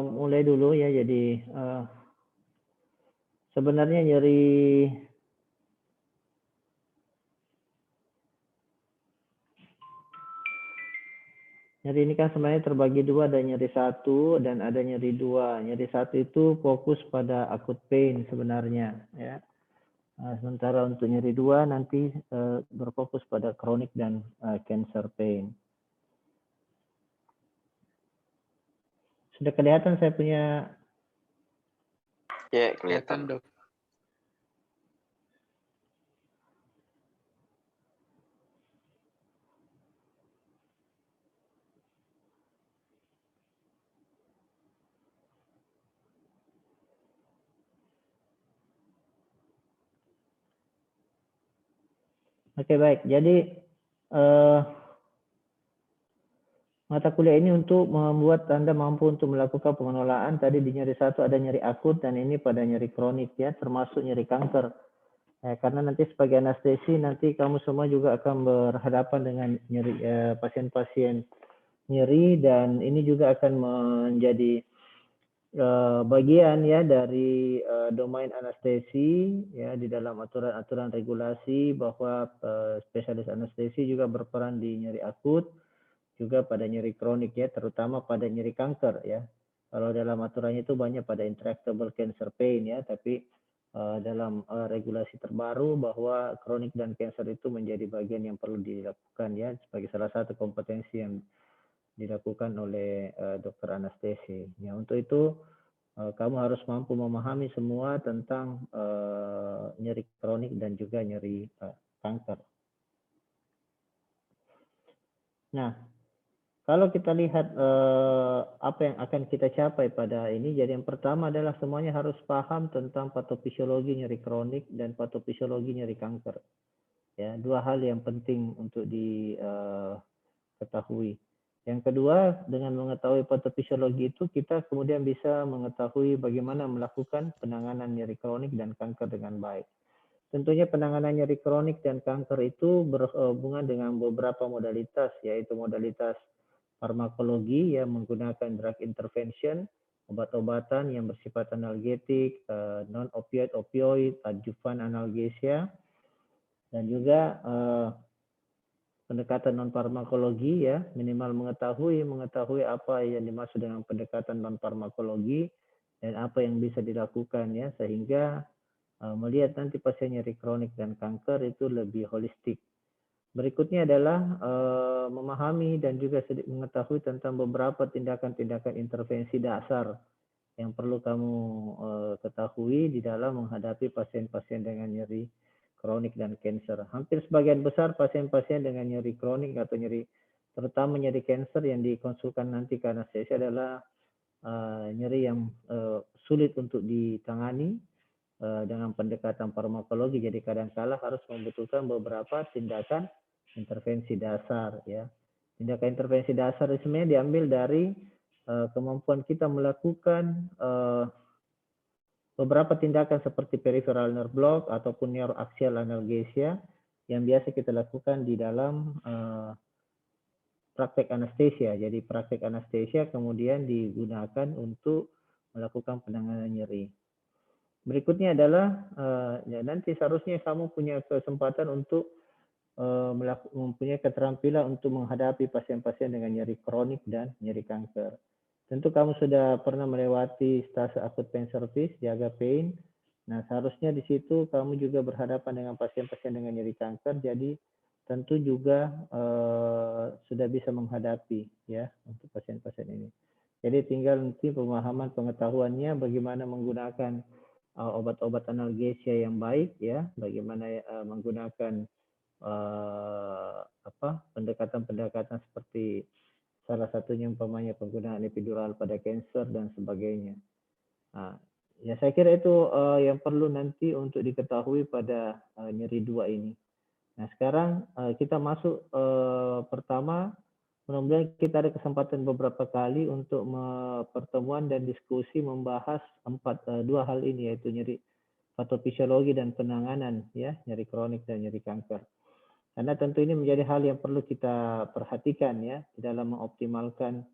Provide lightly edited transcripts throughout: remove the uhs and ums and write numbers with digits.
mulai dulu ya. Jadi sebenarnya nyeri ini kan sebenarnya terbagi dua, ada nyeri 1 dan ada nyeri 2. Nyeri 1 itu fokus pada acute pain sebenarnya ya. Sementara untuk nyeri 2 nanti berfokus pada chronic dan cancer pain. Sudah kelihatan saya punya? Ya, kelihatan, Dok. Oke, baik. Jadi mata kuliah ini untuk membuat Anda mampu untuk melakukan pengelolaan. Tadi di nyeri 1 ada nyeri akut dan ini pada nyeri kronik ya, termasuk nyeri kanker. Karena nanti sebagai anestesi nanti kamu semua juga akan berhadapan dengan nyeri pasien-pasien nyeri, dan ini juga akan menjadi bagian ya dari domain anestesi ya, di dalam aturan-aturan regulasi bahwa spesialis anestesi juga berperan di nyeri akut, juga pada nyeri kronik ya, terutama pada nyeri kanker ya. Kalau dalam aturannya itu banyak pada intractable cancer pain ya, tapi dalam regulasi terbaru bahwa kronik dan cancer itu menjadi bagian yang perlu dilakukan ya, sebagai salah satu kompetensi yang dilakukan oleh dokter anestesi. Ya, untuk itu kamu harus mampu memahami semua tentang nyeri kronik dan juga nyeri kanker. Nah, kalau kita lihat apa yang akan kita capai pada ini, jadi yang pertama adalah semuanya harus paham tentang patofisiologi nyeri kronik dan patofisiologi nyeri kanker. Ya, dua hal yang penting untuk diketahui. Yang kedua, dengan mengetahui patofisiologi itu, kita kemudian bisa mengetahui bagaimana melakukan penanganan nyeri kronik dan kanker dengan baik. Tentunya penanganan nyeri kronik dan kanker itu berhubungan dengan beberapa modalitas, yaitu modalitas farmakologi yang menggunakan drug intervention, obat-obatan yang bersifat analgetik, non-opioid, opioid, adjuvan analgesia, dan juga pendekatan non-farmakologi ya, minimal mengetahui apa yang dimaksud dengan pendekatan non-farmakologi dan apa yang bisa dilakukan ya, sehingga melihat nanti pasien nyeri kronik dan kanker itu lebih holistik. Berikutnya adalah memahami dan juga mengetahui tentang beberapa tindakan-tindakan intervensi dasar yang perlu kamu ketahui di dalam menghadapi pasien-pasien dengan nyeri kronik dan kanker. Hampir sebagian besar pasien-pasien dengan nyeri kronik atau terutama nyeri kanker yang dikonsulkan nanti ke anestesi adalah nyeri yang sulit untuk ditangani dengan pendekatan farmakologi. Jadi kadang-kala harus membutuhkan beberapa tindakan intervensi dasar ya. Tindakan intervensi dasar itu sebenarnya diambil dari kemampuan kita melakukan beberapa tindakan seperti peripheral nerve block ataupun neuroaxial analgesia yang biasa kita lakukan di dalam praktek anestesia. Jadi praktek anestesia kemudian digunakan untuk melakukan penanganan nyeri. Berikutnya adalah ya nanti seharusnya kamu punya kesempatan untuk mempunyai keterampilan untuk menghadapi pasien-pasien dengan nyeri kronik dan nyeri kanker. Tentu kamu sudah pernah melewati stase acute pain service, jaga pain. Nah, seharusnya di situ kamu juga berhadapan dengan pasien-pasien dengan nyeri kanker, jadi tentu juga sudah bisa menghadapi ya untuk pasien-pasien ini. Jadi tinggal nanti pemahaman pengetahuannya bagaimana menggunakan obat-obat analgesia yang baik ya, bagaimana menggunakan pendekatan-pendekatan seperti salah satunya umpamanya penggunaan epidural pada kanker dan sebagainya. Nah, ya saya kira itu yang perlu nanti untuk diketahui pada nyeri 2 ini. Nah, sekarang kita masuk pertama, mudah-mudahan kita ada kesempatan beberapa kali untuk pertemuan dan diskusi membahas dua hal ini, yaitu nyeri patofisiologi dan penanganan ya nyeri kronik dan nyeri kanker. Karena tentu ini menjadi hal yang perlu kita perhatikan ya di dalam mengoptimalkan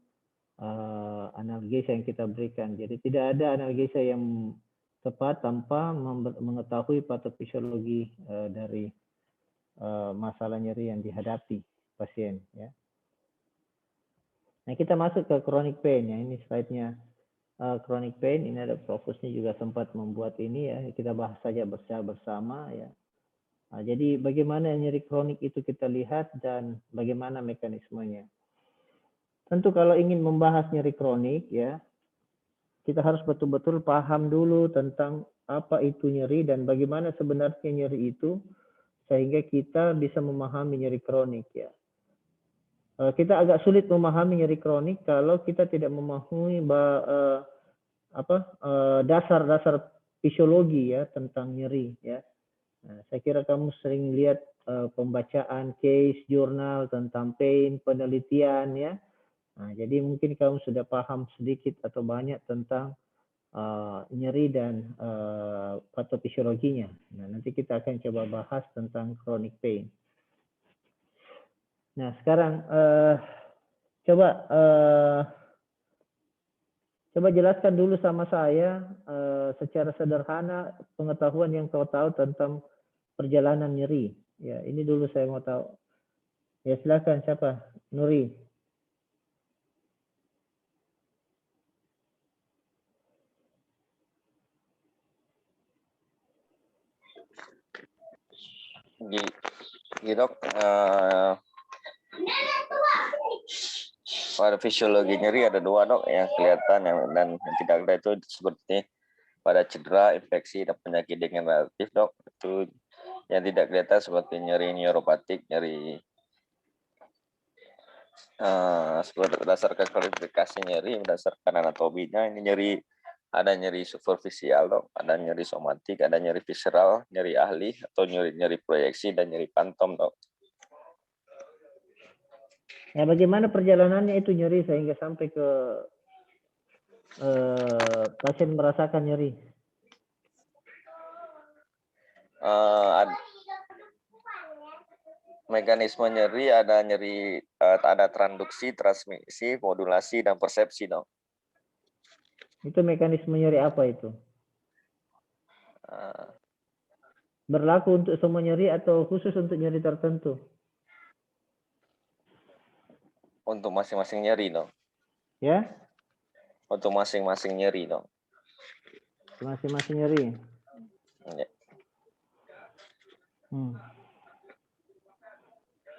analgesa yang kita berikan. Jadi tidak ada analgesa yang tepat tanpa mengetahui patofisiologi dari masalah nyeri yang dihadapi pasien. Ya. Nah kita masuk ke chronic pain ya. Ini slide-nya chronic pain. Ini ada Profusnya juga sempat membuat ini ya. Kita bahas saja bersama ya. Nah, jadi bagaimana nyeri kronik itu kita lihat dan bagaimana mekanismenya. Tentu kalau ingin membahas nyeri kronik ya, kita harus betul-betul paham dulu tentang apa itu nyeri dan bagaimana sebenarnya nyeri itu sehingga kita bisa memahami nyeri kronik ya. Kita agak sulit memahami nyeri kronik kalau kita tidak memahami dasar-dasar fisiologi ya tentang nyeri ya. Nah, saya kira kamu sering lihat pembacaan case, jurnal tentang pain, penelitian ya. Nah, jadi mungkin kamu sudah paham sedikit atau banyak tentang nyeri dan patofisiologinya. Nah, nanti kita akan coba bahas tentang chronic pain. Nah, sekarang coba jelaskan dulu sama saya secara sederhana pengetahuan yang kau tahu tentang perjalanan nyeri. Ya, ini dulu saya mau tahu. Ya, silakan siapa? Nuri. Dok, pada fisiologi nyeri ada dua dok yang kelihatan dan yang tidak ada itu seperti pada cedera, infeksi dan penyakit degeneratif dok. Itu yang tidak kelihatan seperti nyeri neuropatik, nyeri berdasarkan klasifikasi nyeri berdasarkan anatominya. Ini nyeri, ada nyeri superficial dok, ada nyeri somatik, ada nyeri visceral, nyeri ahli atau nyeri proyeksi dan nyeri pantom dok. Ya, bagaimana perjalanannya itu nyeri sehingga sampai ke pasien merasakan nyeri? Mekanisme nyeri ada nyeri, ada transduksi, transmisi, modulasi, dan persepsi dok. Itu mekanisme nyeri apa itu? Berlaku untuk semua nyeri atau khusus untuk nyeri tertentu? Untuk masing-masing nyeri dong. Ya? Untuk masing-masing nyeri dong. Masing-masing nyeri. Ya.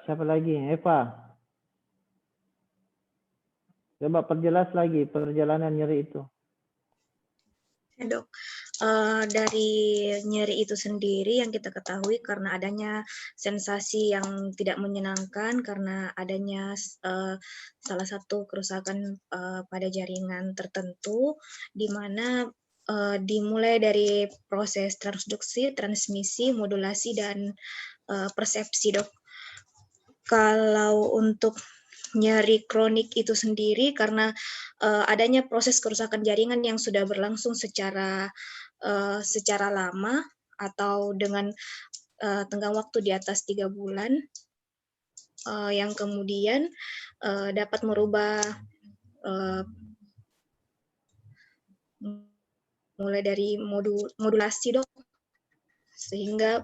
Siapa lagi? Eva. Coba perjelas lagi perjalanan nyeri itu. Ya, dok. Dari nyeri itu sendiri yang kita ketahui karena adanya sensasi yang tidak menyenangkan karena adanya salah satu kerusakan pada jaringan tertentu di mana dimulai dari proses transduksi, transmisi, modulasi, dan persepsi dok. Kalau untuk nyeri kronik itu sendiri karena adanya proses kerusakan jaringan yang sudah berlangsung secara lama atau dengan tenggang waktu di atas 3 bulan yang kemudian dapat merubah mulai dari modulasi dok sehingga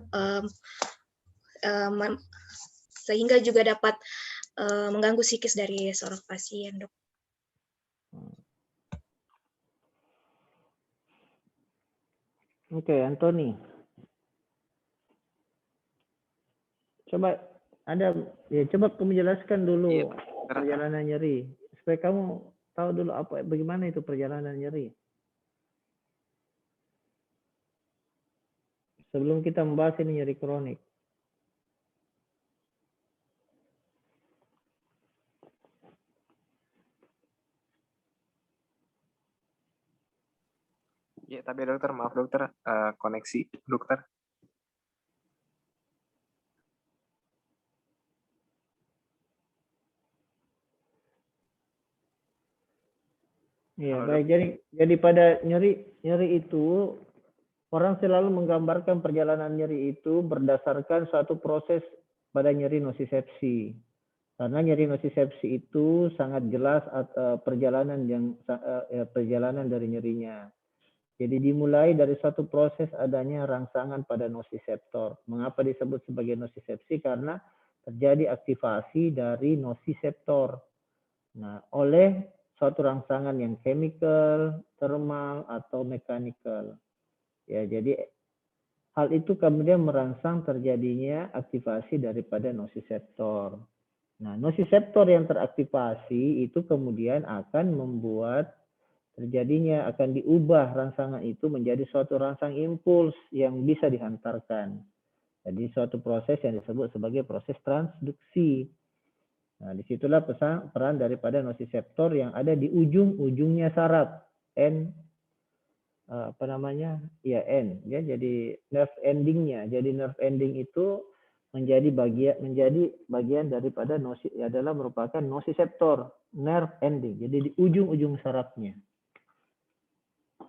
juga dapat mengganggu psikis dari seorang pasien, dok. Oke, Anthony. Coba kamu jelaskan dulu perjalanan nyeri supaya kamu tahu dulu bagaimana itu perjalanan nyeri. Sebelum kita membahas ini nyeri kronik. Ya, tapi dokter, maaf dokter, koneksi dokter. Iya, baik. Jadi pada nyeri itu orang selalu menggambarkan perjalanan nyeri itu berdasarkan suatu proses pada nyeri nosisepsi. Karena nyeri nosisepsi itu sangat jelas perjalanan dari nyerinya. Jadi dimulai dari suatu proses adanya rangsangan pada nosiseptor. Mengapa disebut sebagai nosisepsi? Karena terjadi aktivasi dari nosiseptor. Nah, oleh suatu rangsangan yang chemical, thermal, atau mechanical. Ya, jadi hal itu kemudian merangsang terjadinya aktivasi daripada nosiseptor. Nah, nosiseptor yang teraktivasi itu kemudian akan membuat terjadinya, akan diubah rangsangan itu menjadi suatu rangsang impuls yang bisa dihantarkan. Jadi suatu proses yang disebut sebagai proses transduksi. Nah, disitulah peran daripada nosiseptor yang ada di ujung-ujungnya saraf N, N, ya, jadi nerve endingnya. Jadi nerve ending itu menjadi bagian daripada adalah merupakan nosiseptor, nerve ending. Jadi di ujung-ujung sarafnya.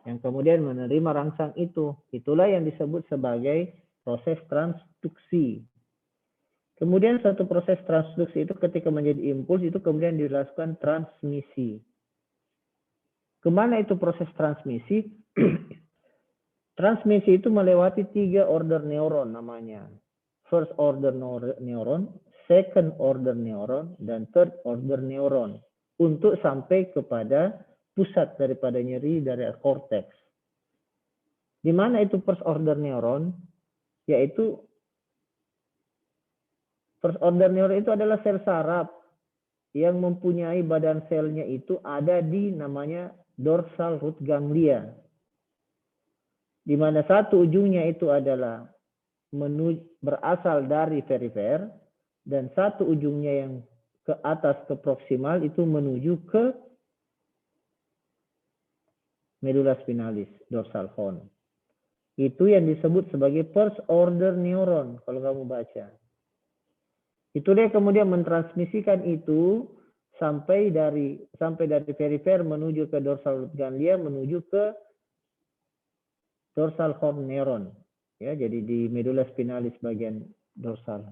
Yang kemudian menerima rangsang itu. Itulah yang disebut sebagai proses transduksi. Kemudian satu proses transduksi itu ketika menjadi impuls itu kemudian dilakukan transmisi. Kemana itu proses transmisi? Transmisi itu melewati 3 order neuron namanya. First order neuron, second order neuron, dan third order neuron. Untuk sampai kepada pusat daripada nyeri dari korteks. Di mana itu first order neuron? Yaitu first order neuron itu adalah sel saraf yang mempunyai badan selnya itu ada di namanya dorsal root ganglia. Di mana satu ujungnya itu adalah berasal dari perifer dan satu ujungnya yang ke atas ke proksimal itu menuju ke medula spinalis, dorsal horn. Itu yang disebut sebagai first order neuron kalau kamu baca. Itu dia kemudian mentransmisikan itu sampai dari perifer menuju ke dorsal root ganglia menuju ke dorsal horn neuron. Ya, jadi di medula spinalis bagian dorsal.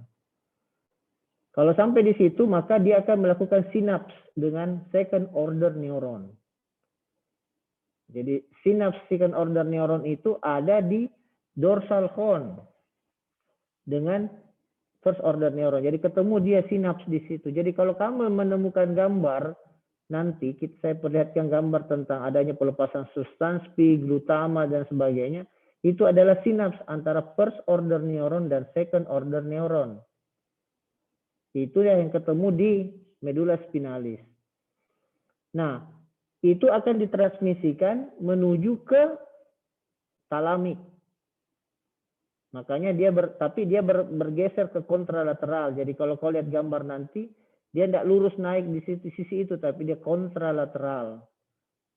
Kalau sampai di situ maka dia akan melakukan sinaps dengan second order neuron. Jadi sinaps second order neuron itu ada di dorsal horn dengan first order neuron. Jadi ketemu dia sinaps di situ. Jadi kalau kamu menemukan gambar nanti saya perlihatkan gambar tentang adanya pelepasan substansi, glutama dan sebagainya. Itu adalah sinaps antara first order neuron dan second order neuron. Itu yang ketemu di medula spinalis. Nah, itu akan ditransmisikan menuju ke talamik. Makanya dia bergeser ke kontralateral. Jadi kalau kau lihat gambar nanti, dia tidak lurus naik di sisi itu, tapi dia kontralateral.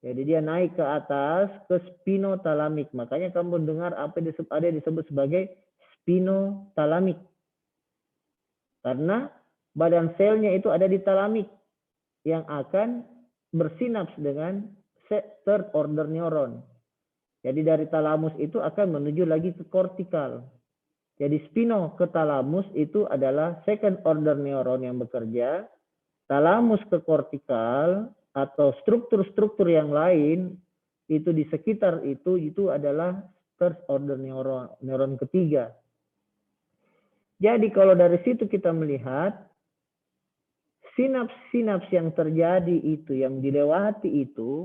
Jadi dia naik ke atas ke spinotalamik. Makanya kamu dengar apa yang disebut sebagai spinotalamik. Karena badan selnya itu ada di talamik yang akan bersinaps dengan third order neuron. Jadi dari talamus itu akan menuju lagi ke kortikal. Jadi spino ke talamus itu adalah second order neuron yang bekerja. Talamus ke kortikal atau struktur-struktur yang lain itu di sekitar itu adalah third order neuron ketiga. Jadi kalau dari situ kita melihat sinaps-sinaps yang terjadi itu, yang dilewati itu,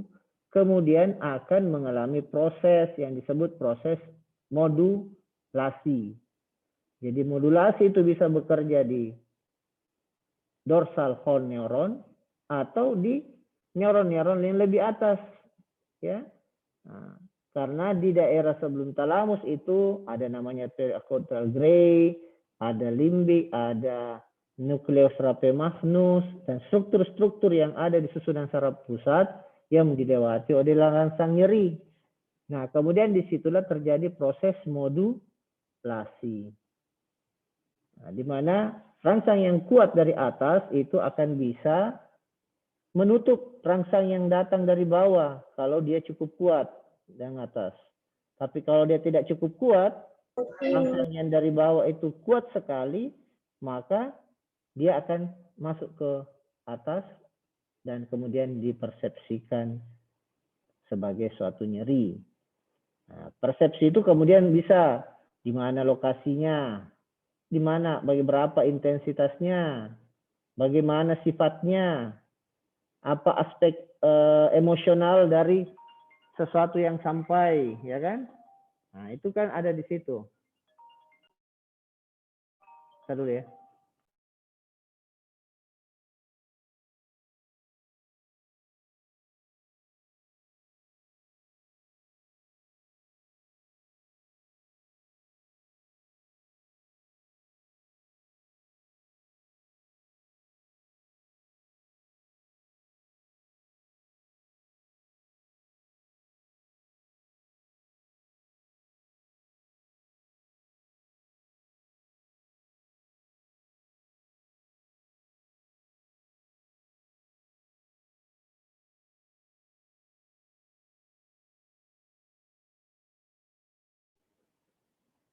kemudian akan mengalami proses yang disebut proses modulasi. Jadi modulasi itu bisa bekerja di dorsal horn neuron atau di neuron-neuron yang lebih atas, ya. Nah, karena di daerah sebelum talamus itu ada namanya periaquatral gray, ada limbik, ada nucleus rafemagmus, dan struktur-struktur yang ada di susunan saraf pusat yang dilewati oleh rangsang nyeri. Nah, kemudian disitulah terjadi proses modulasi. Nah, di mana rangsang yang kuat dari atas itu akan bisa menutup rangsang yang datang dari bawah kalau dia cukup kuat yang atas. Tapi kalau dia tidak cukup kuat, rangsang yang dari bawah itu kuat sekali, maka dia akan masuk ke atas dan kemudian dipersepsikan sebagai suatu nyeri. Nah, persepsi itu kemudian bisa di mana lokasinya, di mana, bagi berapa intensitasnya, bagaimana sifatnya, apa aspek emosional dari sesuatu yang sampai, ya kan? Nah, itu kan ada di situ. Kita dulu ya.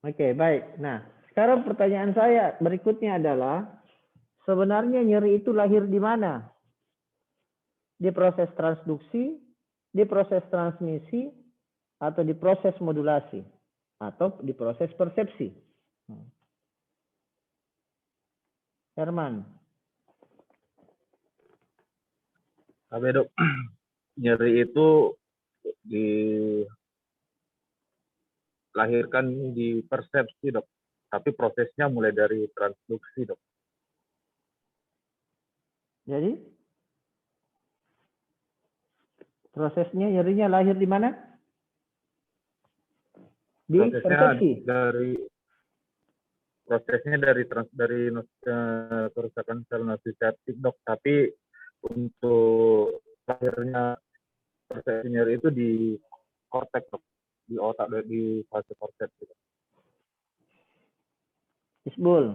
Oke, baik. Nah, sekarang pertanyaan saya berikutnya adalah, sebenarnya nyeri itu lahir di mana? Di proses transduksi, di proses transmisi, atau di proses modulasi, atau di proses persepsi? Herman. Tapi dok, nyeri itu dilahirkan di persepsi dok, tapi prosesnya mulai dari transduksi dok. Jadi prosesnya nyerinya lahir di mana? Di persepsi. Prosesnya dari kerusakan sel nociceptik dok, tapi untuk lahirnya persepsi nyeri itu di korteks dok, di otak, di fase korteks gitu. Isbul.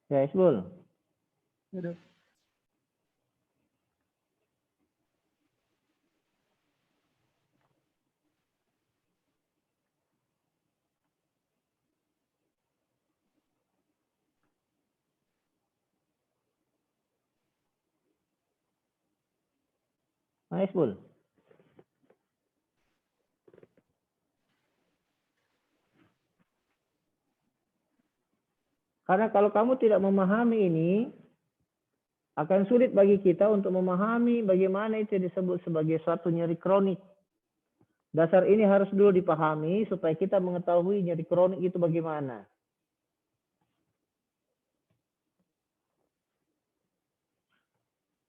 Ya, Isbul. Nah, Isbul. Karena kalau kamu tidak memahami ini, akan sulit bagi kita untuk memahami bagaimana itu disebut sebagai suatu nyeri kronik. Dasar ini harus dulu dipahami supaya kita mengetahui nyeri kronik itu bagaimana.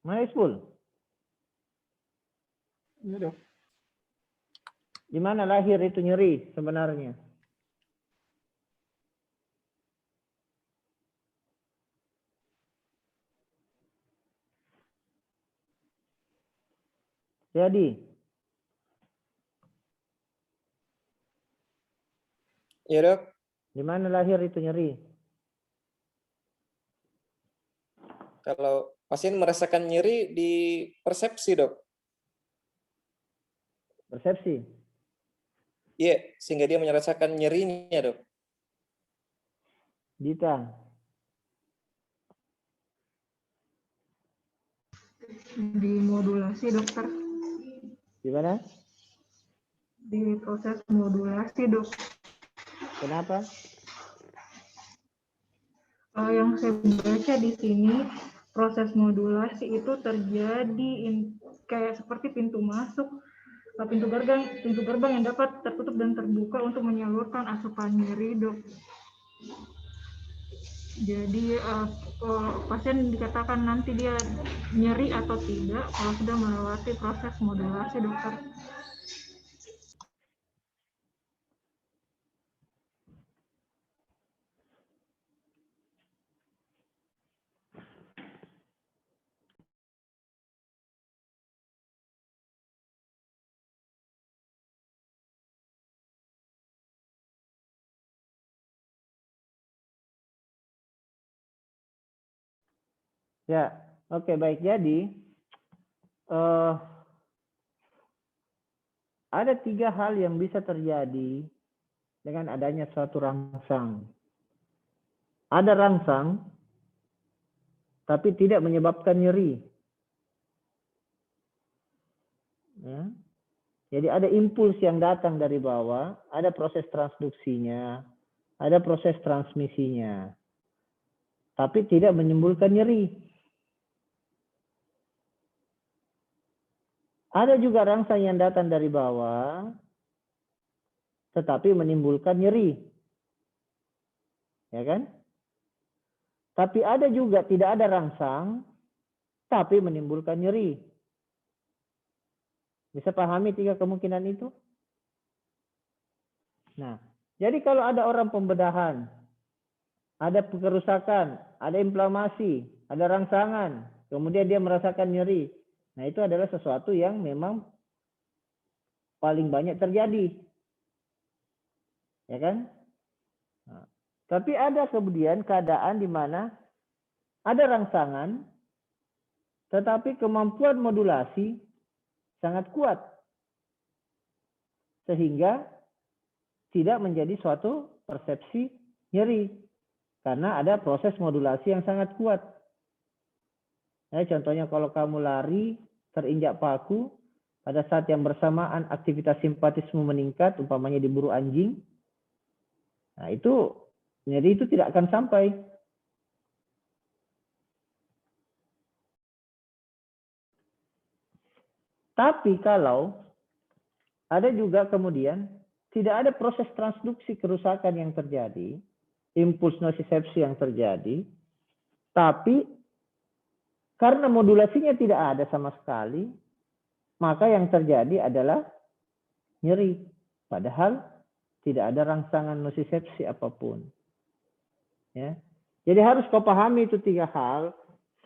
Mana Isbul? Di mana lahir itu nyeri sebenarnya? Jadi, ya dok, di mana lahir itu nyeri? kalau pasien merasakan nyeri di persepsi dok, Persepsi. iya, sehingga dia merasakan nyerinya dok. Dita. Di modulasi dokter, Di mana? di proses modulasi dok. Kenapa? Yang saya baca di sini, proses modulasi itu terjadi kayak seperti pintu masuk, pintu gerbang yang dapat tertutup dan terbuka untuk menyalurkan asupan nyeri dok. Jadi pasien dikatakan nanti dia nyeri atau tidak kalau sudah melewati proses modulasi dokter. Ya, Oke, baik. Jadi ada 3 hal yang bisa terjadi dengan adanya suatu rangsang. Ada rangsang, tapi tidak menyebabkan nyeri. Ya. Jadi ada impuls yang datang dari bawah, ada proses transduksinya, ada proses transmisinya, tapi tidak menimbulkan nyeri. Ada juga rangsang yang datang dari bawah, tetapi menimbulkan nyeri. Ya kan? Tapi ada juga tidak ada rangsang, tapi menimbulkan nyeri. Bisa pahami 3 kemungkinan itu? Nah, jadi kalau ada orang pembedahan, ada kerusakan, ada inflamasi, ada rangsangan, kemudian dia merasakan nyeri. Nah, itu adalah sesuatu yang memang paling banyak terjadi. Ya kan? Nah, tapi ada kemudian keadaan di mana ada rangsangan, tetapi kemampuan modulasi sangat kuat. Sehingga tidak menjadi suatu persepsi nyeri. Karena ada proses modulasi yang sangat kuat. Contohnya kalau kamu lari, terinjak paku, pada saat yang bersamaan aktivitas simpatismu meningkat, umpamanya diburu anjing, nah itu nyeri itu tidak akan sampai. Tapi kalau ada juga kemudian tidak ada proses transduksi kerusakan yang terjadi, impuls nocicepsi yang terjadi, tapi karena modulasinya tidak ada sama sekali, maka yang terjadi adalah nyeri. Padahal tidak ada rangsangan nocicepsi apapun. Ya. Jadi harus kau pahami itu 3 hal,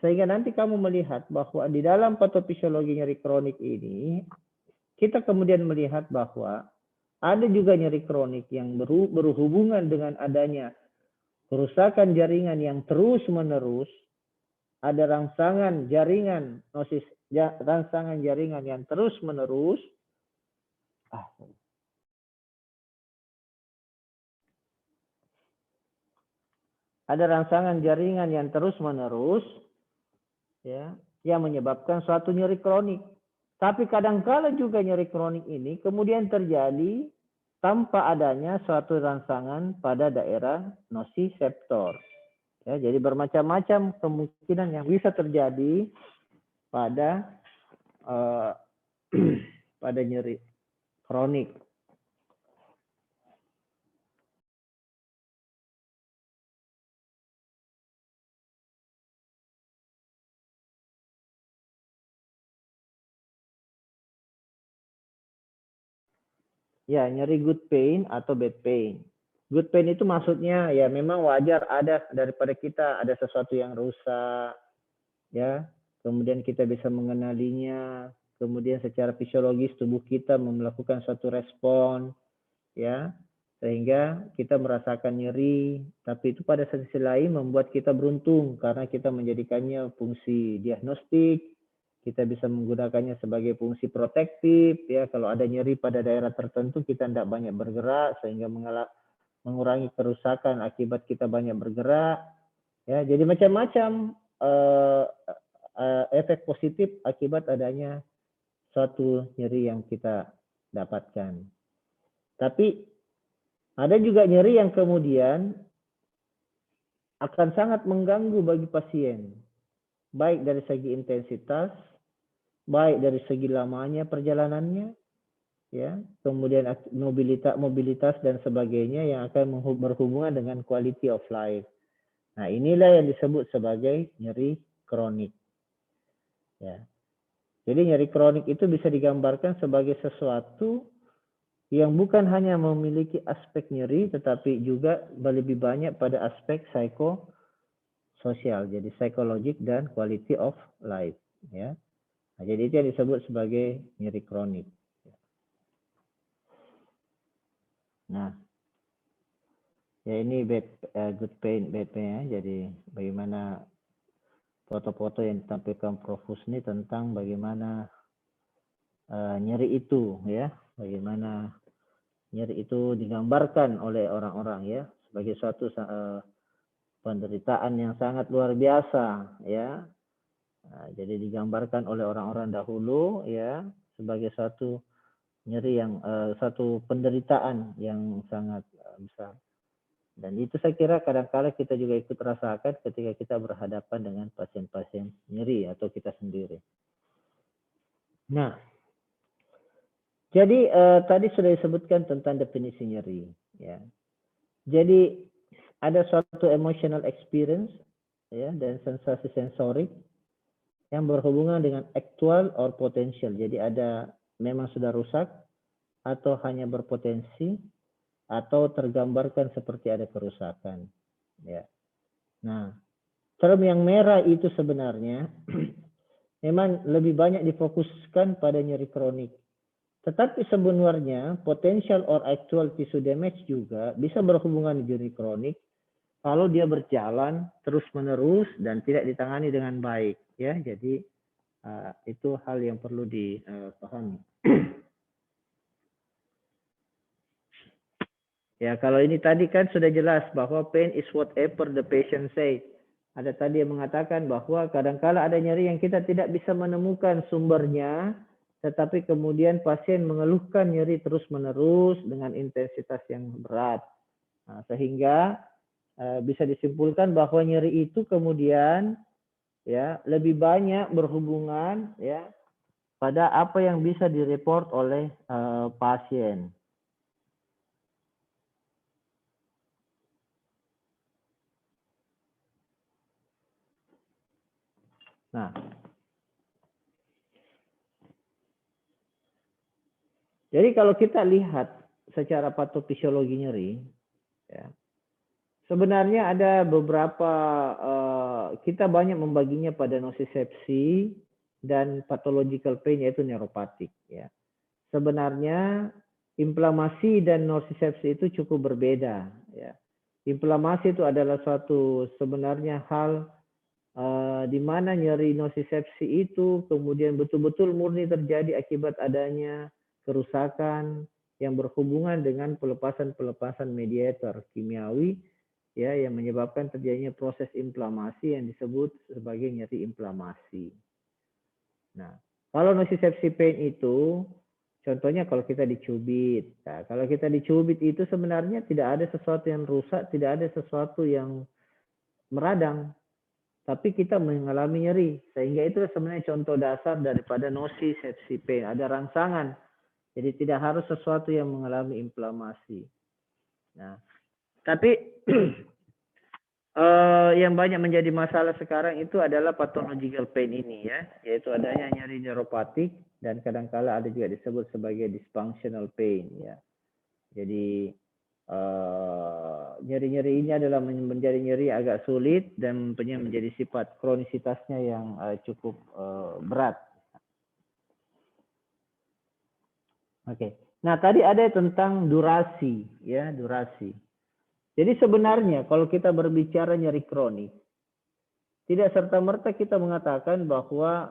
sehingga nanti kamu melihat bahwa di dalam patofisiologi nyeri kronik ini, kita kemudian melihat bahwa ada juga nyeri kronik yang berhubungan dengan adanya kerusakan jaringan yang terus-menerus, ada rangsangan jaringan rangsangan jaringan yang terus-menerus. Ada rangsangan jaringan yang terus-menerus, ya, yang menyebabkan suatu nyeri kronik. Tapi kadang-kala juga nyeri kronik ini kemudian terjadi tanpa adanya suatu rangsangan pada daerah nociceptor. Ya, jadi bermacam-macam kemungkinan yang bisa terjadi pada pada nyeri kronik. Ya, nyeri good pain atau bad pain. Good pain itu maksudnya ya memang wajar ada daripada kita ada sesuatu yang rusak, ya. Kemudian kita bisa mengenalinya, kemudian secara fisiologis tubuh kita melakukan suatu respon, ya, sehingga kita merasakan nyeri. Tapi itu pada sisi lain membuat kita beruntung karena kita menjadikannya fungsi diagnostik. Kita bisa menggunakannya sebagai fungsi protektif, ya. Kalau ada nyeri pada daerah tertentu kita tidak banyak bergerak sehingga mengurangi kerusakan akibat kita banyak bergerak, ya. Jadi macam-macam efek positif akibat adanya suatu nyeri yang kita dapatkan. Tapi ada juga nyeri yang kemudian akan sangat mengganggu bagi pasien, baik dari segi intensitas, baik dari segi lamanya perjalanannya, ya, kemudian mobilitas dan sebagainya yang akan berhubungan dengan quality of life. Nah, inilah yang disebut sebagai nyeri kronik. Ya. Jadi nyeri kronik itu bisa digambarkan sebagai sesuatu yang bukan hanya memiliki aspek nyeri, tetapi juga lebih banyak pada aspek psikososial, jadi psikologik dan quality of life. Ya. Nah, jadi itu yang disebut sebagai nyeri kronik. Nah, ya ini good pain, bad pain, ya. Jadi bagaimana foto-foto yang ditampilkan Prof. Husni tentang bagaimana nyeri itu, ya, bagaimana nyeri itu digambarkan oleh orang-orang, ya, sebagai suatu penderitaan yang sangat luar biasa, ya. Nah, jadi digambarkan oleh orang-orang dahulu, ya, sebagai suatu nyeri yang satu penderitaan yang sangat besar. Dan itu saya kira kadang-kala kita juga ikut rasakan ketika kita berhadapan dengan pasien-pasien nyeri atau kita sendiri. Nah, jadi tadi sudah disebutkan tentang definisi nyeri, ya. Jadi ada suatu emotional experience, ya, dan sensasi sensorik yang berhubungan dengan actual or potential. Jadi ada memang sudah rusak atau hanya berpotensi atau tergambarkan seperti ada kerusakan, ya. Nah, term yang merah itu sebenarnya memang lebih banyak difokuskan pada nyeri kronik. Tetapi sebenarnya potential or actual tissue damage juga bisa berhubungan dengan nyeri kronik kalau dia berjalan terus-menerus dan tidak ditangani dengan baik, ya. Jadi itu hal yang perlu dipahami. Ya, kalau ini tadi kan sudah jelas bahwa pain is whatever the patient say. Ada tadi yang mengatakan bahwa kadang-kala ada nyeri yang kita tidak bisa menemukan sumbernya, tetapi kemudian pasien mengeluhkan nyeri terus-menerus dengan intensitas yang berat. Nah, sehingga bisa disimpulkan bahwa nyeri itu kemudian, ya, lebih banyak berhubungan, ya, pada apa yang bisa direport oleh pasien. Nah, jadi kalau kita lihat secara patofisiologi nyeri, ya, sebenarnya ada beberapa, kita banyak membaginya pada nosisepsi dan pathological pain, yaitu neuropatik, ya. Sebenarnya inflamasi dan nosisepsi itu cukup berbeda, ya. Inflamasi itu adalah suatu sebenarnya hal di mana nyeri nosisepsi itu kemudian betul-betul murni terjadi akibat adanya kerusakan yang berhubungan dengan pelepasan mediator kimiawi, ya, yang menyebabkan terjadinya proses inflamasi yang disebut sebagai nyeri inflamasi. Nah, kalau nosisepsi pain itu contohnya kalau kita dicubit. Nah, kalau kita dicubit itu sebenarnya tidak ada sesuatu yang rusak, tidak ada sesuatu yang meradang, tapi kita mengalami nyeri. Sehingga itu sebenarnya contoh dasar daripada nosisepsi pain. Ada rangsangan. Jadi tidak harus sesuatu yang mengalami inflamasi. Nah, tapi yang banyak menjadi masalah sekarang itu adalah pathological pain ini, ya, yaitu adanya nyeri neuropatik dan kadang-kala ada juga disebut sebagai dysfunctional pain, ya. Jadi nyeri-nyeri ini adalah menjadi nyeri agak sulit dan menjadi sifat kronisitasnya yang cukup berat. Oke. Nah, tadi ada tentang durasi, ya, durasi. Jadi sebenarnya kalau kita berbicara nyeri kronik, tidak serta-merta kita mengatakan bahwa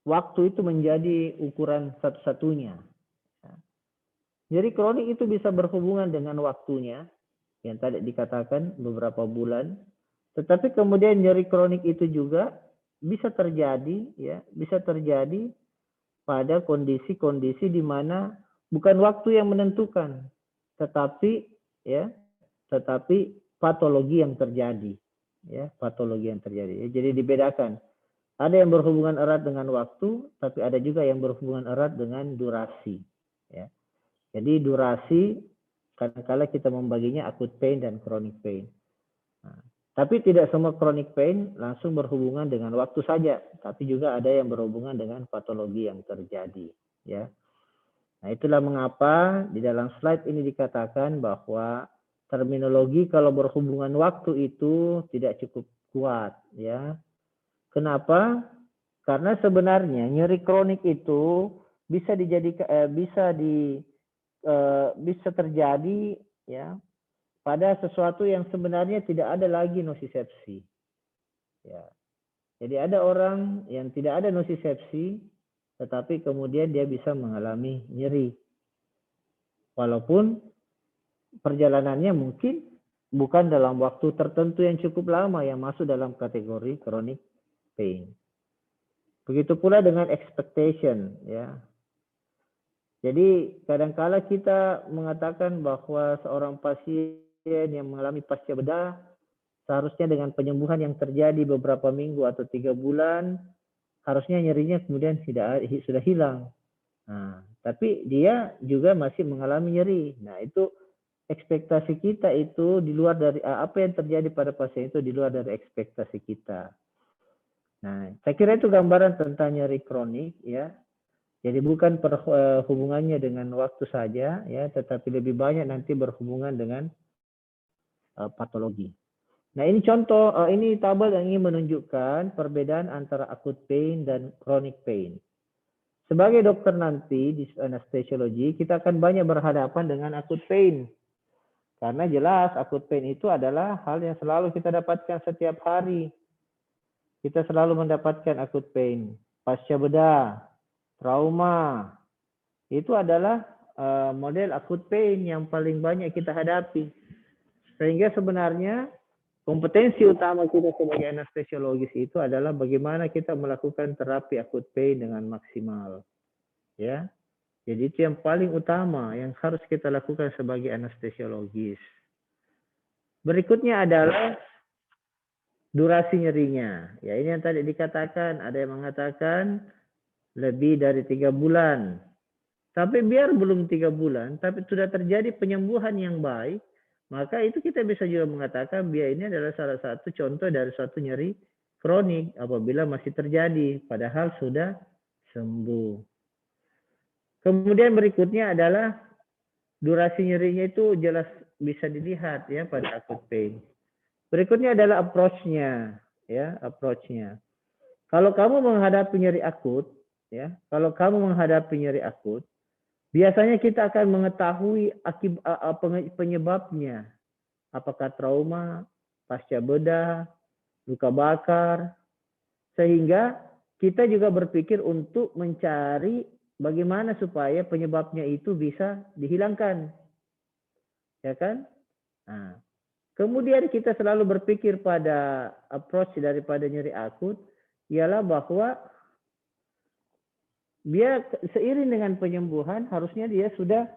waktu itu menjadi ukuran satu-satunya. Nyeri kronik itu bisa berhubungan dengan waktunya, yang tadi dikatakan beberapa bulan. Tetapi kemudian nyeri kronik itu juga bisa terjadi, ya, bisa terjadi pada kondisi-kondisi di mana bukan waktu yang menentukan, tetapi, ya, tetapi patologi yang terjadi, ya, patologi yang terjadi. Jadi dibedakan. Ada yang berhubungan erat dengan waktu, tapi ada juga yang berhubungan erat dengan durasi, ya. Jadi durasi kadang-kala kita membaginya acute pain dan chronic pain. Nah, tapi tidak semua chronic pain langsung berhubungan dengan waktu saja, tapi juga ada yang berhubungan dengan patologi yang terjadi, ya. Nah, itulah mengapa di dalam slide ini dikatakan bahwa terminologi kalau berhubungan waktu itu tidak cukup kuat, ya. Kenapa? Karena sebenarnya nyeri kronik itu bisa dijadikan bisa terjadi, ya, pada sesuatu yang sebenarnya tidak ada lagi nosisepsi. Ya. Jadi ada orang yang tidak ada nosisepsi, tetapi kemudian dia bisa mengalami nyeri. Walaupun perjalanannya mungkin bukan dalam waktu tertentu yang cukup lama yang masuk dalam kategori chronic pain. Begitu pula dengan expectation, ya. Jadi kadangkala kita mengatakan bahwa seorang pasien yang mengalami pasca bedah seharusnya dengan penyembuhan yang terjadi beberapa minggu atau 3 bulan, harusnya nyerinya kemudian sudah hilang. Nah, tapi dia juga masih mengalami nyeri. Nah, itu ekspektasi kita itu di luar dari apa yang terjadi pada pasien itu di luar dari ekspektasi kita. Nah, saya kira itu gambaran tentang nyeri kronik, ya. Jadi bukan hubungannya dengan waktu saja, ya, tetapi lebih banyak nanti berhubungan dengan patologi. Nah, ini contoh, ini tabel yang ingin menunjukkan perbedaan antara acute pain dan chronic pain. Sebagai dokter nanti di anestesiologi, kita akan banyak berhadapan dengan acute pain. Karena jelas acute pain itu adalah hal yang selalu kita dapatkan setiap hari. Kita selalu mendapatkan acute pain. Pasca bedah, trauma, itu adalah model acute pain yang paling banyak kita hadapi. Sehingga sebenarnya kompetensi utama kita sebagai anestesiologis itu adalah bagaimana kita melakukan terapi acute pain dengan maksimal. Ya. Jadi itu yang paling utama yang harus kita lakukan sebagai anestesiologis. Berikutnya adalah durasi nyerinya. Ya, ini yang tadi dikatakan, ada yang mengatakan lebih dari 3 bulan. Tapi biar belum 3 bulan, tapi sudah terjadi penyembuhan yang baik, maka itu kita bisa juga mengatakan biar ini adalah salah satu contoh dari suatu nyeri kronik apabila masih terjadi, padahal sudah sembuh. Kemudian berikutnya adalah durasi nyerinya itu jelas bisa dilihat ya pada acute pain. Berikutnya adalah approach-nya, ya, approach-nya. Kalau kamu menghadapi nyeri akut, ya, kalau kamu menghadapi nyeri akut, biasanya kita akan mengetahui penyebabnya. Apakah trauma, pasca bedah, luka bakar, sehingga kita juga berpikir untuk mencari bagaimana supaya penyebabnya itu bisa dihilangkan. Ya kan? Nah, kemudian kita selalu berpikir pada approach daripada nyeri akut, ialah bahwa dia seiring dengan penyembuhan harusnya dia sudah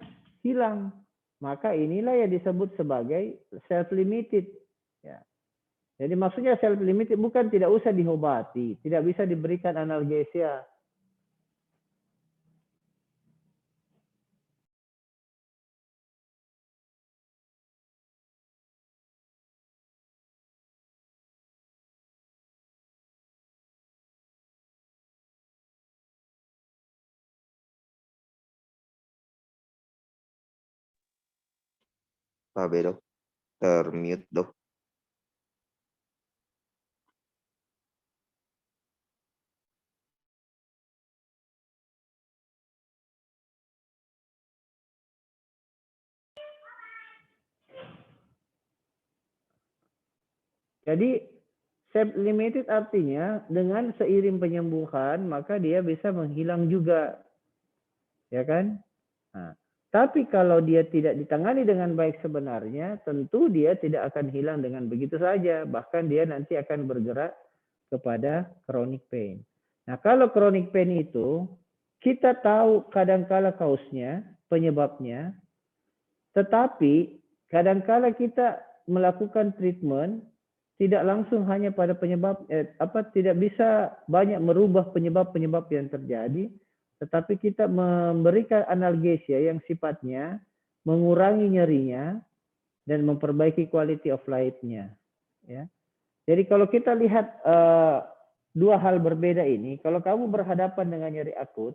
hilang. Maka inilah yang disebut sebagai self-limited. Ya. Jadi maksudnya self-limited bukan tidak usah diobati, tidak bisa diberikan analgesia. Pak Bedok, termute dok. Jadi self-limited artinya dengan seiring penyembuhan maka dia bisa menghilang juga. Ya kan? Nah, tapi kalau dia tidak ditangani dengan baik sebenarnya, tentu dia tidak akan hilang dengan begitu saja. Bahkan dia nanti akan bergerak kepada chronic pain. Nah, kalau chronic pain itu, kita tahu kadangkala kausnya, penyebabnya, tetapi kadangkala kita melakukan treatment tidak langsung hanya pada penyebab, tidak bisa banyak merubah penyebab-penyebab yang terjadi, tetapi kita memberikan analgesia yang sifatnya mengurangi nyerinya dan memperbaiki quality of life-nya. Ya. Jadi kalau kita lihat dua hal berbeda ini, kalau kamu berhadapan dengan nyeri akut,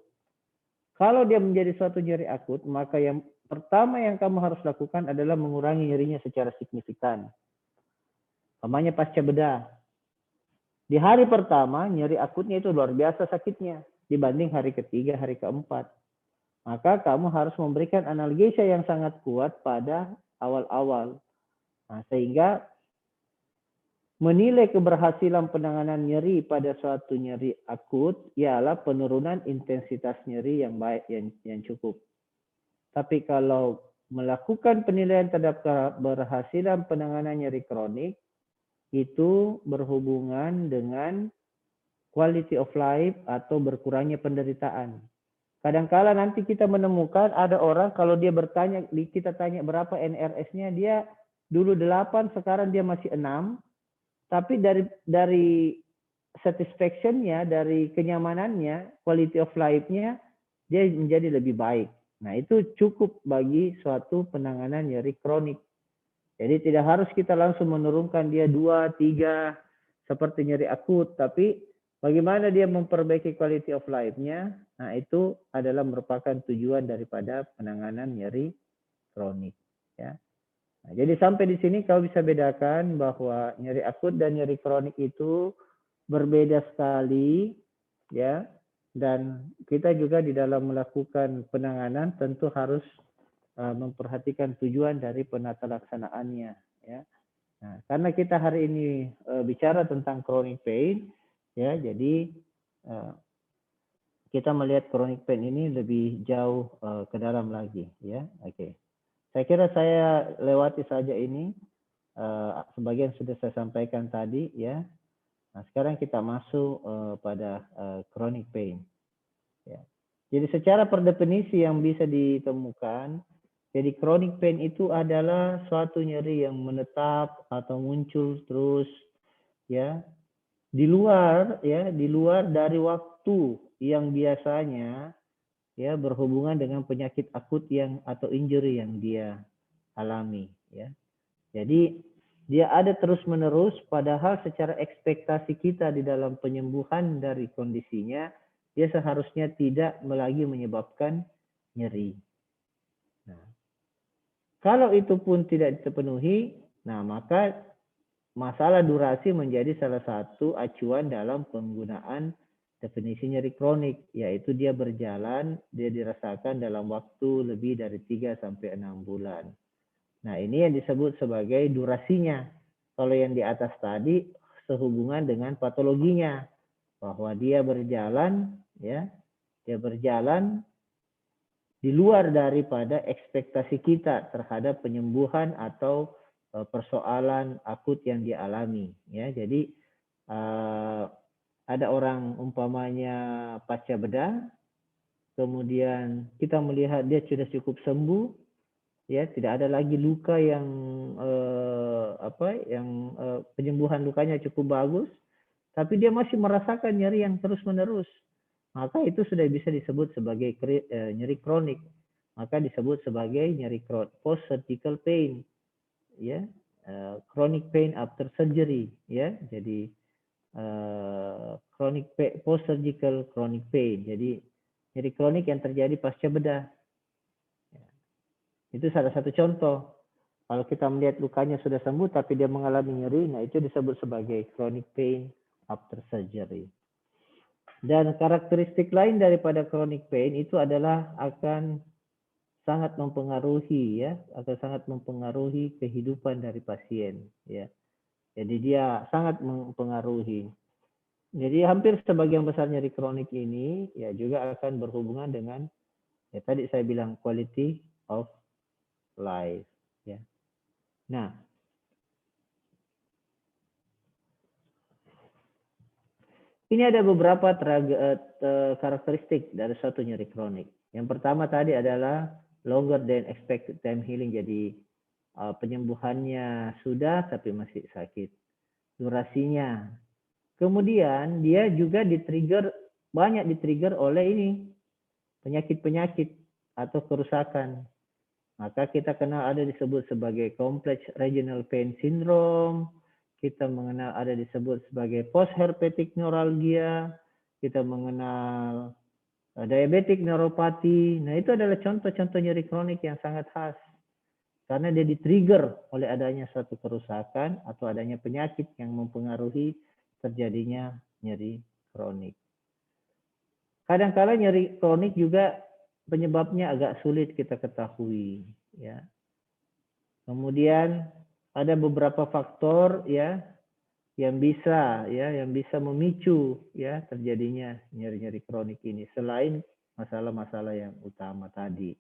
kalau dia menjadi suatu nyeri akut, maka yang pertama yang kamu harus lakukan adalah mengurangi nyerinya secara signifikan. Namanya pasca bedah. Di hari pertama, nyeri akutnya itu luar biasa sakitnya dibanding hari ketiga, hari keempat. Maka kamu harus memberikan analgesia yang sangat kuat pada awal-awal. Nah, sehingga menilai keberhasilan penanganan nyeri pada suatu nyeri akut ialah penurunan intensitas nyeri yang baik, yang cukup. Tapi kalau melakukan penilaian terhadap keberhasilan penanganan nyeri kronik, itu berhubungan dengan quality of life atau berkurangnya penderitaan. Kadang-kala nanti kita menemukan ada orang kalau dia bertanya, kita tanya berapa NRS-nya, dia dulu 8, sekarang dia masih 6. Tapi dari satisfaction-nya, dari kenyamanannya, quality of life-nya, dia menjadi lebih baik. Nah, itu cukup bagi suatu penanganan nyeri kronik. Jadi tidak harus kita langsung menurunkan dia 2, 3 seperti nyeri akut, tapi bagaimana dia memperbaiki quality of life-nya, nah itu adalah merupakan tujuan daripada penanganan nyeri kronik. Ya. Nah, jadi sampai di sini kau bisa bedakan bahwa nyeri akut dan nyeri kronik itu berbeda sekali, ya. Dan kita juga di dalam melakukan penanganan tentu harus memperhatikan tujuan dari penata laksanaannya, ya. Nah, karena kita hari ini bicara tentang chronic pain, ya, jadi kita melihat chronic pain ini lebih jauh ke dalam lagi, ya. Oke. Saya kira saya lewati saja ini, sebagian sudah saya sampaikan tadi, ya. Nah, sekarang kita masuk pada chronic pain. Ya. Jadi secara perdefinisi yang bisa ditemukan, jadi chronic pain itu adalah suatu nyeri yang menetap atau muncul terus, ya, di luar dari waktu yang biasanya, ya, berhubungan dengan penyakit akut yang atau injury yang dia alami, ya. Jadi dia ada terus-menerus, padahal secara ekspektasi kita di dalam penyembuhan dari kondisinya, dia seharusnya tidak lagi menyebabkan nyeri. Nah, kalau itu pun tidak terpenuhi, nah maka masalah durasi menjadi salah satu acuan dalam penggunaan definisi nyeri kronik, yaitu dia berjalan, dia dirasakan dalam waktu lebih dari 3 sampai 6 bulan. Nah, ini yang disebut sebagai durasinya. Kalau yang di atas tadi sehubungan dengan patologinya, bahwa dia berjalan, ya, dia berjalan di luar daripada ekspektasi kita terhadap penyembuhan atau persoalan akut yang dialami, ya. Jadi ada orang umpamanya pasca bedah, kemudian kita melihat dia sudah cukup sembuh, ya, tidak ada lagi luka yang penyembuhan lukanya cukup bagus, tapi dia masih merasakan nyeri yang terus-menerus. Maka itu sudah bisa disebut sebagai nyeri kronik. Maka disebut sebagai nyeri post surgical pain, ya, chronic pain after surgery, ya. Jadi chronic post surgical chronic pain. Jadi nyeri kronik yang terjadi pasca bedah. Itu salah satu contoh. Kalau kita melihat lukanya sudah sembuh tapi dia mengalami nyeri, nah itu disebut sebagai chronic pain after surgery. Dan karakteristik lain daripada chronic pain itu adalah akan sangat mempengaruhi, ya, akan sangat mempengaruhi kehidupan dari pasien, ya. Jadi dia sangat mempengaruhi. Jadi hampir sebagian besar nyeri kronik ini ya juga akan berhubungan dengan, ya, tadi saya bilang quality of life, ya. Nah, ini ada beberapa karakteristik dari suatu nyeri kronik. Yang pertama tadi adalah longer than expected time healing. Jadi penyembuhannya sudah tapi masih sakit. Durasinya. Kemudian dia juga banyak di-trigger oleh ini penyakit-penyakit atau kerusakan. Maka kita kenal ada disebut sebagai complex regional pain syndrome. Kita mengenal ada disebut sebagai post-herpetic neuralgia. Kita mengenal diabetic neuropathy. Nah, itu adalah contoh-contoh nyeri kronik yang sangat khas. Karena dia di-trigger oleh adanya suatu kerusakan atau adanya penyakit yang mempengaruhi terjadinya nyeri kronik. Kadang-kala nyeri kronik juga penyebabnya agak sulit kita ketahui, ya. Kemudian ada beberapa faktor ya yang bisa memicu ya terjadinya nyeri-nyeri kronik ini selain masalah-masalah yang utama tadi.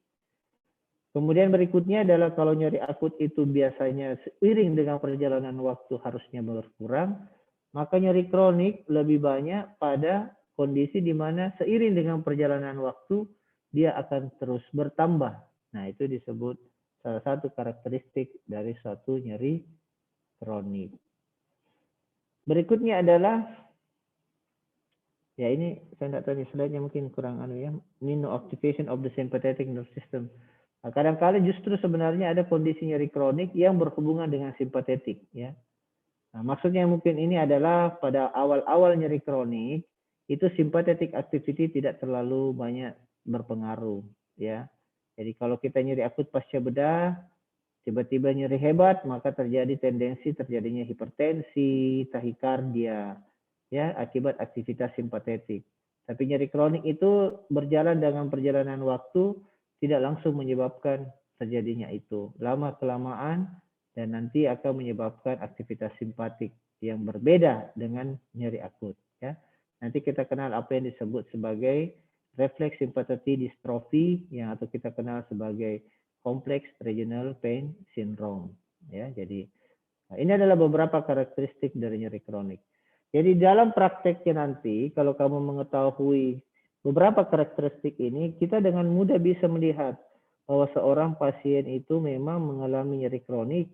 Kemudian berikutnya adalah kalau nyeri akut itu biasanya seiring dengan perjalanan waktu harusnya berkurang, maka nyeri kronik lebih banyak pada kondisi di mana seiring dengan perjalanan waktu dia akan terus bertambah. Nah, itu disebut salah satu karakteristik dari suatu nyeri kronik. Berikutnya adalah, ya ini saya tidak tahu nih slide-nya mungkin kurang ini no activation of the sympathetic nervous system. Nah, kadang-kadang justru sebenarnya ada kondisi nyeri kronik yang berhubungan dengan simpatetik ya. Nah, maksudnya mungkin ini adalah pada awal-awal nyeri kronik itu sympathetic activity tidak terlalu banyak berpengaruh ya. Jadi kalau kita nyeri akut pasca bedah tiba-tiba nyeri hebat maka terjadi tendensi terjadinya hipertensi, tahikardia ya akibat aktivitas simpatetik. Tapi nyeri kronik itu berjalan dengan perjalanan waktu tidak langsung menyebabkan terjadinya itu. Lama-kelamaan dan nanti akan menyebabkan aktivitas simpatik yang berbeda dengan nyeri akut. Ya. Nanti kita kenal apa yang disebut sebagai refleks simpatiki dystrophy yang atau kita kenal sebagai complex regional pain syndrome. Ya, jadi ini adalah beberapa karakteristik dari nyeri kronik. Jadi dalam prakteknya nanti kalau kamu mengetahui beberapa karakteristik ini, kita dengan mudah bisa melihat bahwa seorang pasien itu memang mengalami nyeri kronik.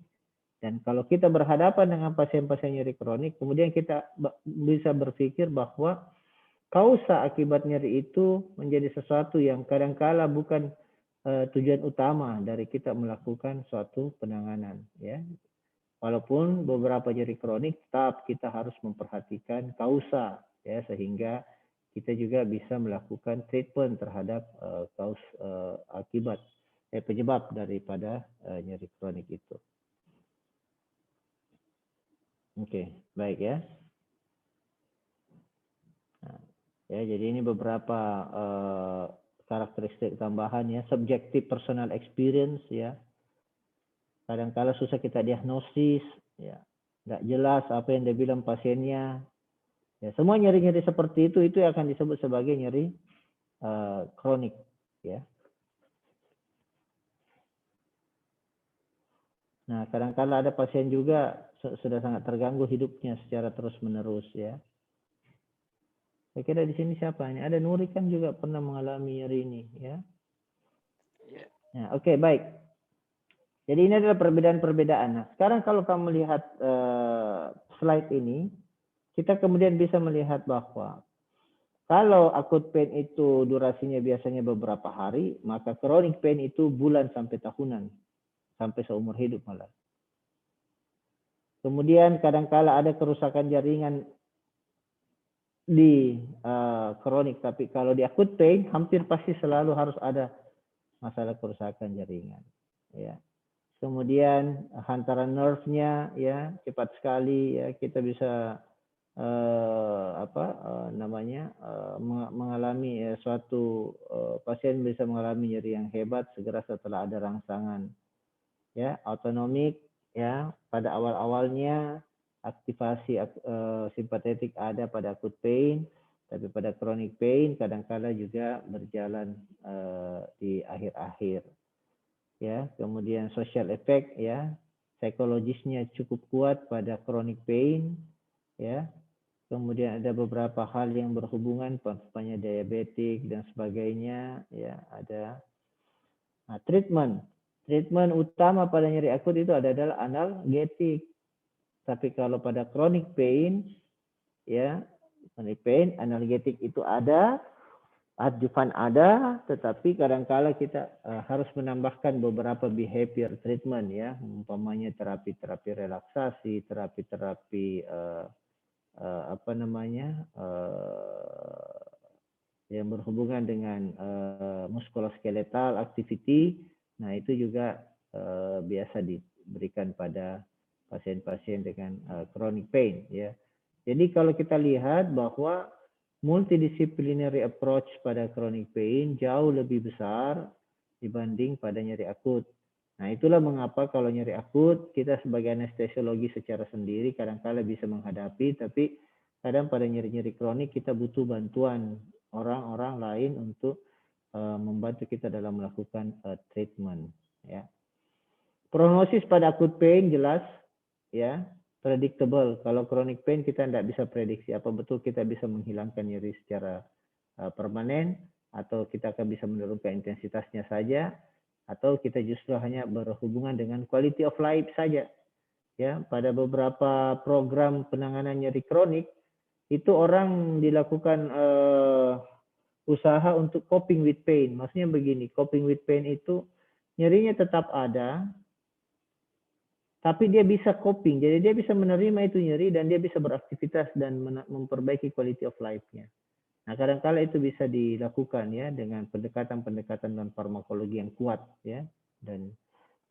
Dan kalau kita berhadapan dengan pasien-pasien nyeri kronik, kemudian kita bisa berpikir bahwa kausa akibat nyeri itu menjadi sesuatu yang kadang-kala bukan tujuan utama dari kita melakukan suatu penanganan. Ya. Walaupun beberapa nyeri kronik, tetap kita harus memperhatikan kausa, ya, sehingga kita juga bisa melakukan treatment terhadap akibat penyebab daripada nyeri kronik itu. Oke, baik ya. Nah, ya, jadi ini beberapa karakteristik tambahan ya, subjective personal experience ya. Kadang-kala susah kita diagnosis, ya, nggak jelas apa yang dia bilang pasiennya. Ya, semua nyeri-nyeri seperti itu akan disebut sebagai nyeri kronik, ya. Nah, kadang-kala ada pasien juga sudah sangat terganggu hidupnya secara terus-menerus, ya. Saya kira di sini siapa ini? Ada Nuri kan juga pernah mengalami nyeri ini, ya. Nah, oke, baik. Jadi ini adalah perbedaan-perbedaan. Nah, sekarang kalau kamu lihat slide ini, kita kemudian bisa melihat bahwa kalau acute pain itu durasinya biasanya beberapa hari, maka chronic pain itu bulan sampai tahunan, sampai seumur hidup malah. Kemudian kadang-kala ada kerusakan jaringan di kronik, tapi kalau di acute pain hampir pasti selalu harus ada masalah kerusakan jaringan. Ya. Kemudian hantaran nerve-nya ya cepat sekali ya, kita bisa mengalami suatu pasien bisa mengalami nyeri yang hebat segera setelah ada rangsangan ya. Autonomik ya, pada awal-awalnya aktivasi simpatetik ada pada acute pain, tapi pada chronic pain kadang-kala juga berjalan di akhir-akhir ya. Kemudian social effect ya, psikologisnya cukup kuat pada chronic pain ya. Kemudian ada beberapa hal yang berhubungan, umpamanya diabetik dan sebagainya, ya ada. Nah, treatment utama pada nyeri akut itu adalah analgetik. Tapi kalau pada chronic pain, ya chronic pain, analgetik itu ada, adjuvan ada, tetapi kadang-kala kita harus menambahkan beberapa behavior treatment ya, umpamanya terapi-terapi relaksasi, terapi-terapi yang berhubungan dengan muskuloskeletal activity. Nah, itu juga biasa diberikan pada pasien-pasien dengan chronic pain ya. Jadi kalau kita lihat bahwa multidisciplinary approach pada chronic pain jauh lebih besar dibanding pada nyeri akut. Nah, itulah mengapa kalau nyeri akut, kita sebagai anestesiologi secara sendiri kadang-kala bisa menghadapi, tapi kadang pada nyeri-nyeri kronik kita butuh bantuan orang-orang lain untuk membantu kita dalam melakukan treatment. Ya. Prognosis pada acute pain jelas, ya, predictable. Kalau chronic pain kita tidak bisa prediksi apa betul kita bisa menghilangkan nyeri secara permanen, atau kita akan bisa menurunkan intensitasnya saja, atau kita justru hanya berhubungan dengan quality of life saja. Ya, pada beberapa program penanganan nyeri kronik itu orang dilakukan usaha untuk coping with pain. Maksudnya begini, coping with pain itu nyerinya tetap ada, tapi dia bisa coping. Jadi dia bisa menerima itu nyeri dan dia bisa beraktivitas dan memperbaiki quality of life-nya. Nah, kadang-kala itu bisa dilakukan ya dengan pendekatan-pendekatan non farmakologi yang kuat ya, dan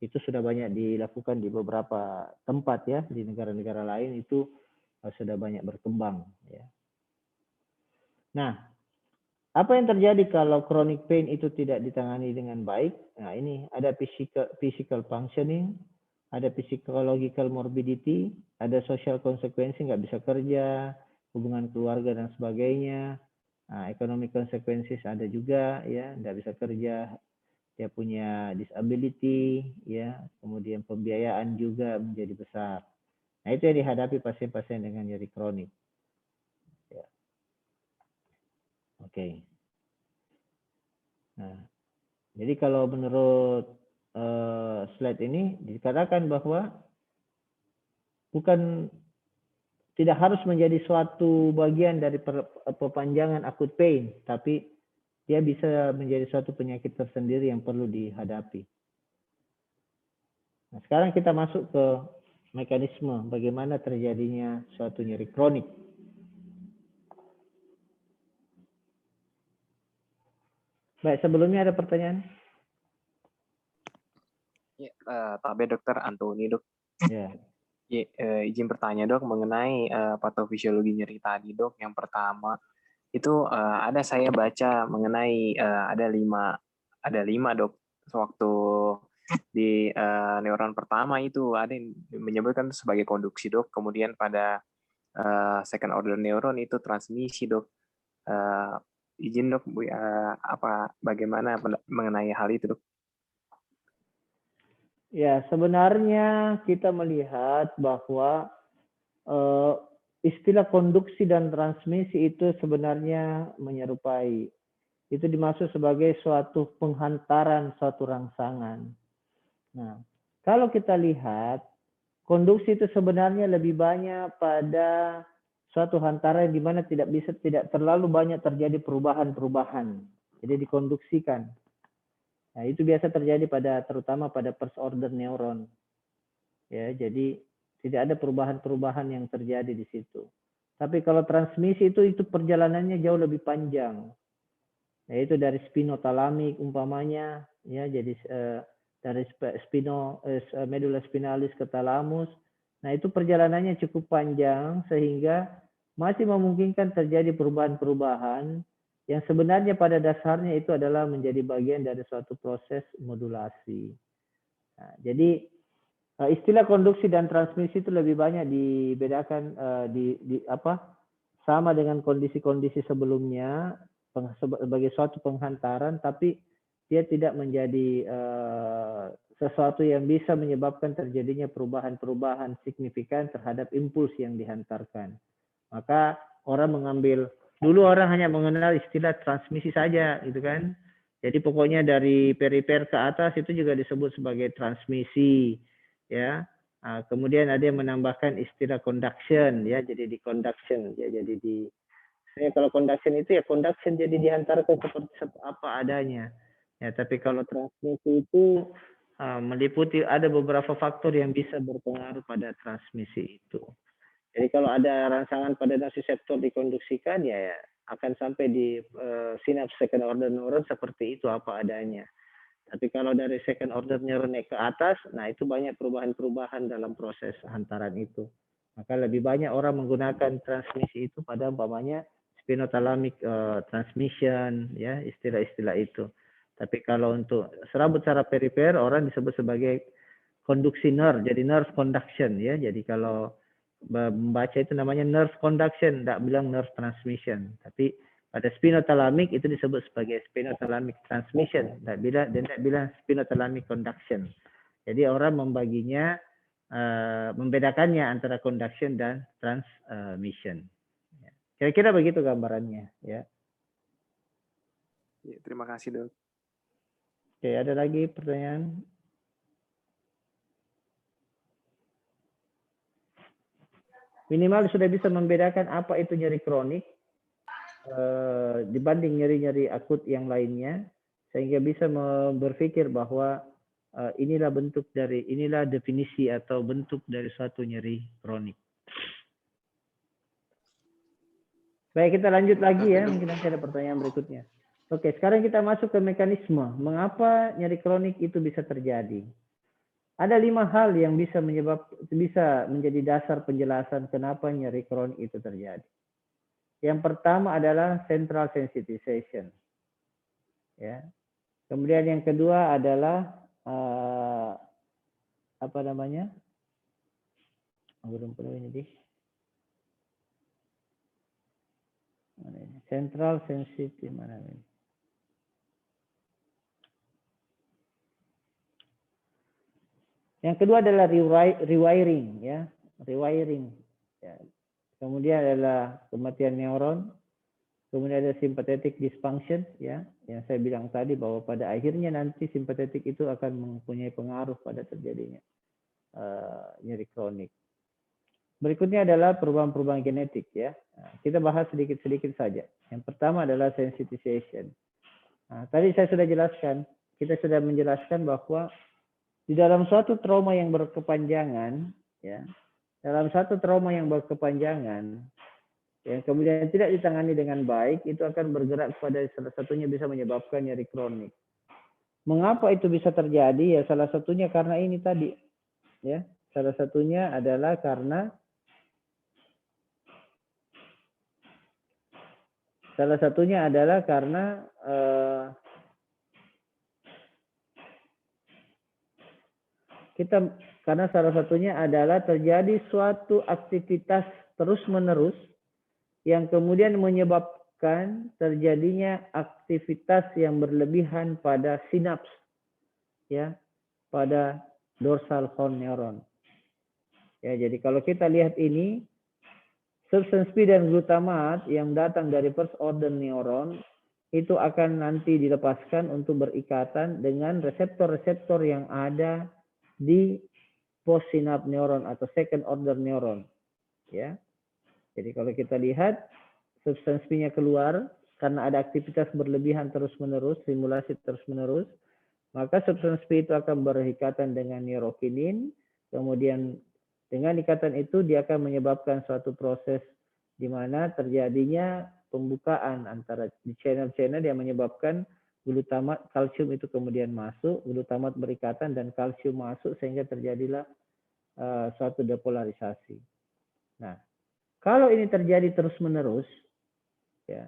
itu sudah banyak dilakukan di beberapa tempat ya, di negara-negara lain itu sudah banyak berkembang ya. Nah, apa yang terjadi kalau chronic pain itu tidak ditangani dengan baik? Nah, ini ada physical functioning, ada psychological morbidity, ada social consequence, nggak bisa kerja, hubungan keluarga dan sebagainya. Nah, economic consequences ada juga ya, nggak bisa kerja, dia punya disability ya, kemudian pembiayaan juga menjadi besar. Nah, itu yang dihadapi pasien-pasien dengan nyeri kronik. Ya. Oke. Nah, jadi kalau menurut slide ini dikatakan bahwa bukan tidak harus menjadi suatu bagian dari perpanjangan acute pain, tapi dia bisa menjadi suatu penyakit tersendiri yang perlu dihadapi. Nah, sekarang kita masuk ke mekanisme bagaimana terjadinya suatu nyeri kronik. Baik, sebelumnya ada pertanyaan? Ya, Tabe Dokter Antoni dok. Ya. Izin bertanya dok mengenai patofisiologi nyeri tadi dok. Yang pertama itu ada saya baca mengenai ada lima dok. Waktu di neuron pertama itu ada yang menyebutkan sebagai konduksi dok. Kemudian pada second order neuron itu transmisi dok. Izin dok bagaimana mengenai hal itu dok? Ya, sebenarnya kita melihat bahwa istilah konduksi dan transmisi itu sebenarnya menyerupai. Itu dimaksud sebagai suatu penghantaran suatu rangsangan. Nah, kalau kita lihat, konduksi itu sebenarnya lebih banyak pada suatu hantaran di mana tidak terlalu banyak terjadi perubahan-perubahan. Jadi dikonduksikan. Nah, itu biasa terjadi terutama pada first order neuron. Ya, jadi tidak ada perubahan-perubahan yang terjadi di situ. Tapi kalau transmisi itu perjalanannya jauh lebih panjang. Yaitu dari spinotalamik umpamanya, ya, jadi dari medulla spinalis ke talamus. Nah, itu perjalanannya cukup panjang sehingga masih memungkinkan terjadi perubahan-perubahan yang sebenarnya pada dasarnya itu adalah menjadi bagian dari suatu proses modulasi. Nah, jadi istilah konduksi dan transmisi itu lebih banyak dibedakan sama dengan kondisi-kondisi sebelumnya sebagai suatu penghantaran, tapi dia tidak menjadi sesuatu yang bisa menyebabkan terjadinya perubahan-perubahan signifikan terhadap impuls yang dihantarkan. Maka dulu orang hanya mengenal istilah transmisi saja, gitu kan. Jadi pokoknya dari perifer ke atas itu juga disebut sebagai transmisi, ya. Kemudian ada yang menambahkan istilah conduction, ya. Jadi di conduction, ya. Jadi kalau conduction itu ya conduction, jadi dihantarkan seperti apa adanya. Ya, tapi kalau transmisi itu meliputi ada beberapa faktor yang bisa berpengaruh pada transmisi itu. Jadi kalau ada rangsangan pada nociceptor dikonduksikan, ya akan sampai di sinaps second order neuron seperti itu apa adanya. Tapi kalau dari second order neuron ke atas, nah itu banyak perubahan-perubahan dalam proses hantaran itu. Maka lebih banyak orang menggunakan transmisi itu pada umpamanya spinothalamic transmission, ya, istilah-istilah itu. Tapi kalau untuk serabut saraf perifer orang disebut sebagai konduksi nerve, jadi nerve conduction ya. Jadi kalau membaca itu namanya nerve conduction, tidak bilang nerve transmission. Tapi pada spinothalamic itu disebut sebagai spinothalamic transmission, tidak bilang spinothalamic conduction. Jadi orang membaginya, membedakannya antara conduction dan transmission. Kira-kira begitu gambarannya, ya. Ya, terima kasih, Dok. Oke, ada lagi pertanyaan? Minimal sudah bisa membedakan apa itu nyeri kronik dibanding nyeri-nyeri akut yang lainnya, sehingga bisa berpikir bahwa inilah definisi atau bentuk dari suatu nyeri kronik. Baik, kita lanjut lagi ya, mungkin nanti ada pertanyaan berikutnya. Oke, sekarang kita masuk ke mekanisme. Mengapa nyeri kronik itu bisa terjadi? Ada 5 hal yang bisa menjadi dasar penjelasan kenapa nyeri kronik itu terjadi. Yang pertama adalah central sensitization. Ya. Kemudian yang kedua adalah apa namanya? Belum perlu ini. Central sensitive mana ini? Yang kedua adalah rewiring, ya, rewiring. Ya. Kemudian adalah kematian neuron. Kemudian ada sympathetic dysfunction, ya, yang saya bilang tadi bahwa pada akhirnya nanti simpatetik itu akan mempunyai pengaruh pada terjadinya nyeri kronik. Berikutnya adalah perubahan-perubahan genetik, ya. Nah, kita bahas sedikit-sedikit saja. Yang pertama adalah sensitization. Nah, tadi saya sudah jelaskan, kita sudah menjelaskan bahwa di dalam suatu trauma yang berkepanjangan, ya, dalam satu trauma yang berkepanjangan, yang kemudian tidak ditangani dengan baik, itu akan bergerak pada salah satunya bisa menyebabkan nyeri kronik. Mengapa itu bisa terjadi? Ya salah satunya karena ini tadi, ya, salah satunya adalah karena salah satunya adalah terjadi suatu aktivitas terus-menerus yang kemudian menyebabkan terjadinya aktivitas yang berlebihan pada sinaps, ya, pada dorsal horn neuron. Ya, jadi kalau kita lihat ini, substance P dan glutamat yang datang dari first order neuron itu akan nanti dilepaskan untuk berikatan dengan reseptor-reseptor yang ada di postsynaptic neuron atau second order neuron, ya. Jadi kalau kita lihat substance P-nya keluar karena ada aktivitas berlebihan terus-menerus, stimulasi terus-menerus, maka substance P itu akan berikatan dengan neurokinin, kemudian dengan ikatan itu dia akan menyebabkan suatu proses di mana terjadinya pembukaan antara di channel-channel yang menyebabkan glutamat, kalsium itu kemudian masuk, glutamat berikatan dan kalsium masuk sehingga terjadilah suatu depolarisasi. Nah, kalau ini terjadi terus-menerus, ya,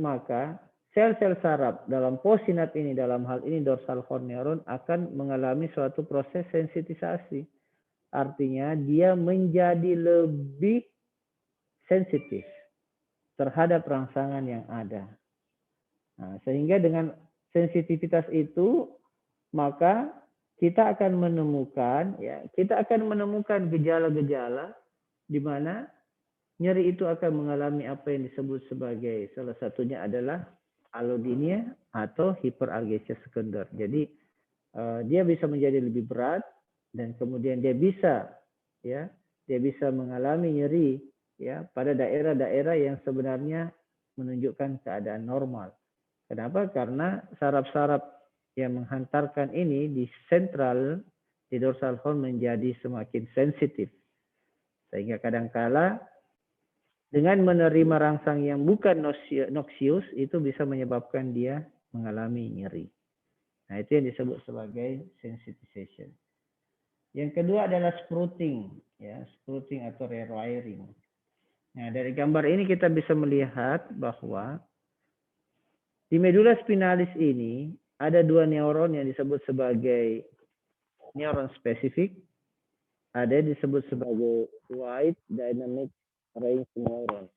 maka sel-sel saraf dalam postsynap ini, dalam hal ini dorsal horn neuron, akan mengalami suatu proses sensitisasi. Artinya dia menjadi lebih sensitif terhadap rangsangan yang ada. Nah, sehingga dengan sensitivitas itu, maka kita akan menemukan gejala-gejala di mana nyeri itu akan mengalami apa yang disebut sebagai salah satunya adalah allodynia atau hiperalgesia sekunder. Jadi dia bisa menjadi lebih berat dan kemudian dia bisa mengalami nyeri, ya, pada daerah-daerah yang sebenarnya menunjukkan keadaan normal. Kenapa? Karena saraf-saraf yang menghantarkan ini di sentral, di dorsal horn menjadi semakin sensitif. Sehingga kadangkala dengan menerima rangsang yang bukan noxious itu bisa menyebabkan dia mengalami nyeri. Nah, itu yang disebut sebagai sensitization. Yang kedua adalah sprouting, ya, sprouting atau rewiring. Nah, dari gambar ini kita bisa melihat bahwa di medula spinalis ini ada dua neuron yang disebut sebagai neuron spesifik, ada yang disebut sebagai wide dynamic range neuron.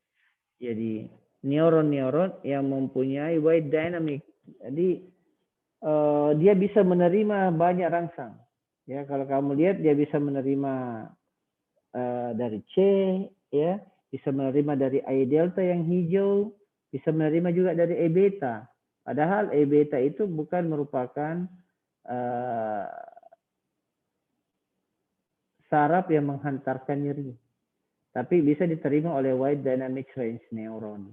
Jadi neuron-neuron yang mempunyai wide dynamic. Jadi dia bisa menerima banyak rangsang. Ya, kalau kamu lihat dia bisa menerima dari C, ya, bisa menerima dari I delta yang hijau, bisa menerima juga dari E beta. Padahal E beta itu bukan merupakan saraf yang menghantarkan nyeri, tapi bisa diterima oleh wide dynamic range neuron.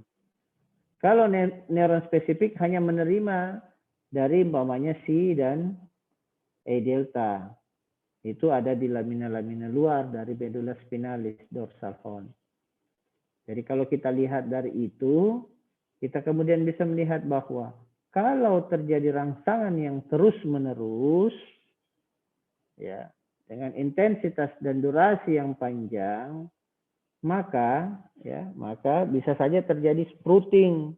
Kalau neuron spesifik hanya menerima dari umpamanya C dan E delta. Itu ada di lamina-lamina luar dari medula spinalis dorsal horn. Jadi kalau kita lihat dari itu, kita kemudian bisa melihat bahwa kalau terjadi rangsangan yang terus-menerus, ya, dengan intensitas dan durasi yang panjang, maka bisa saja terjadi sprouting.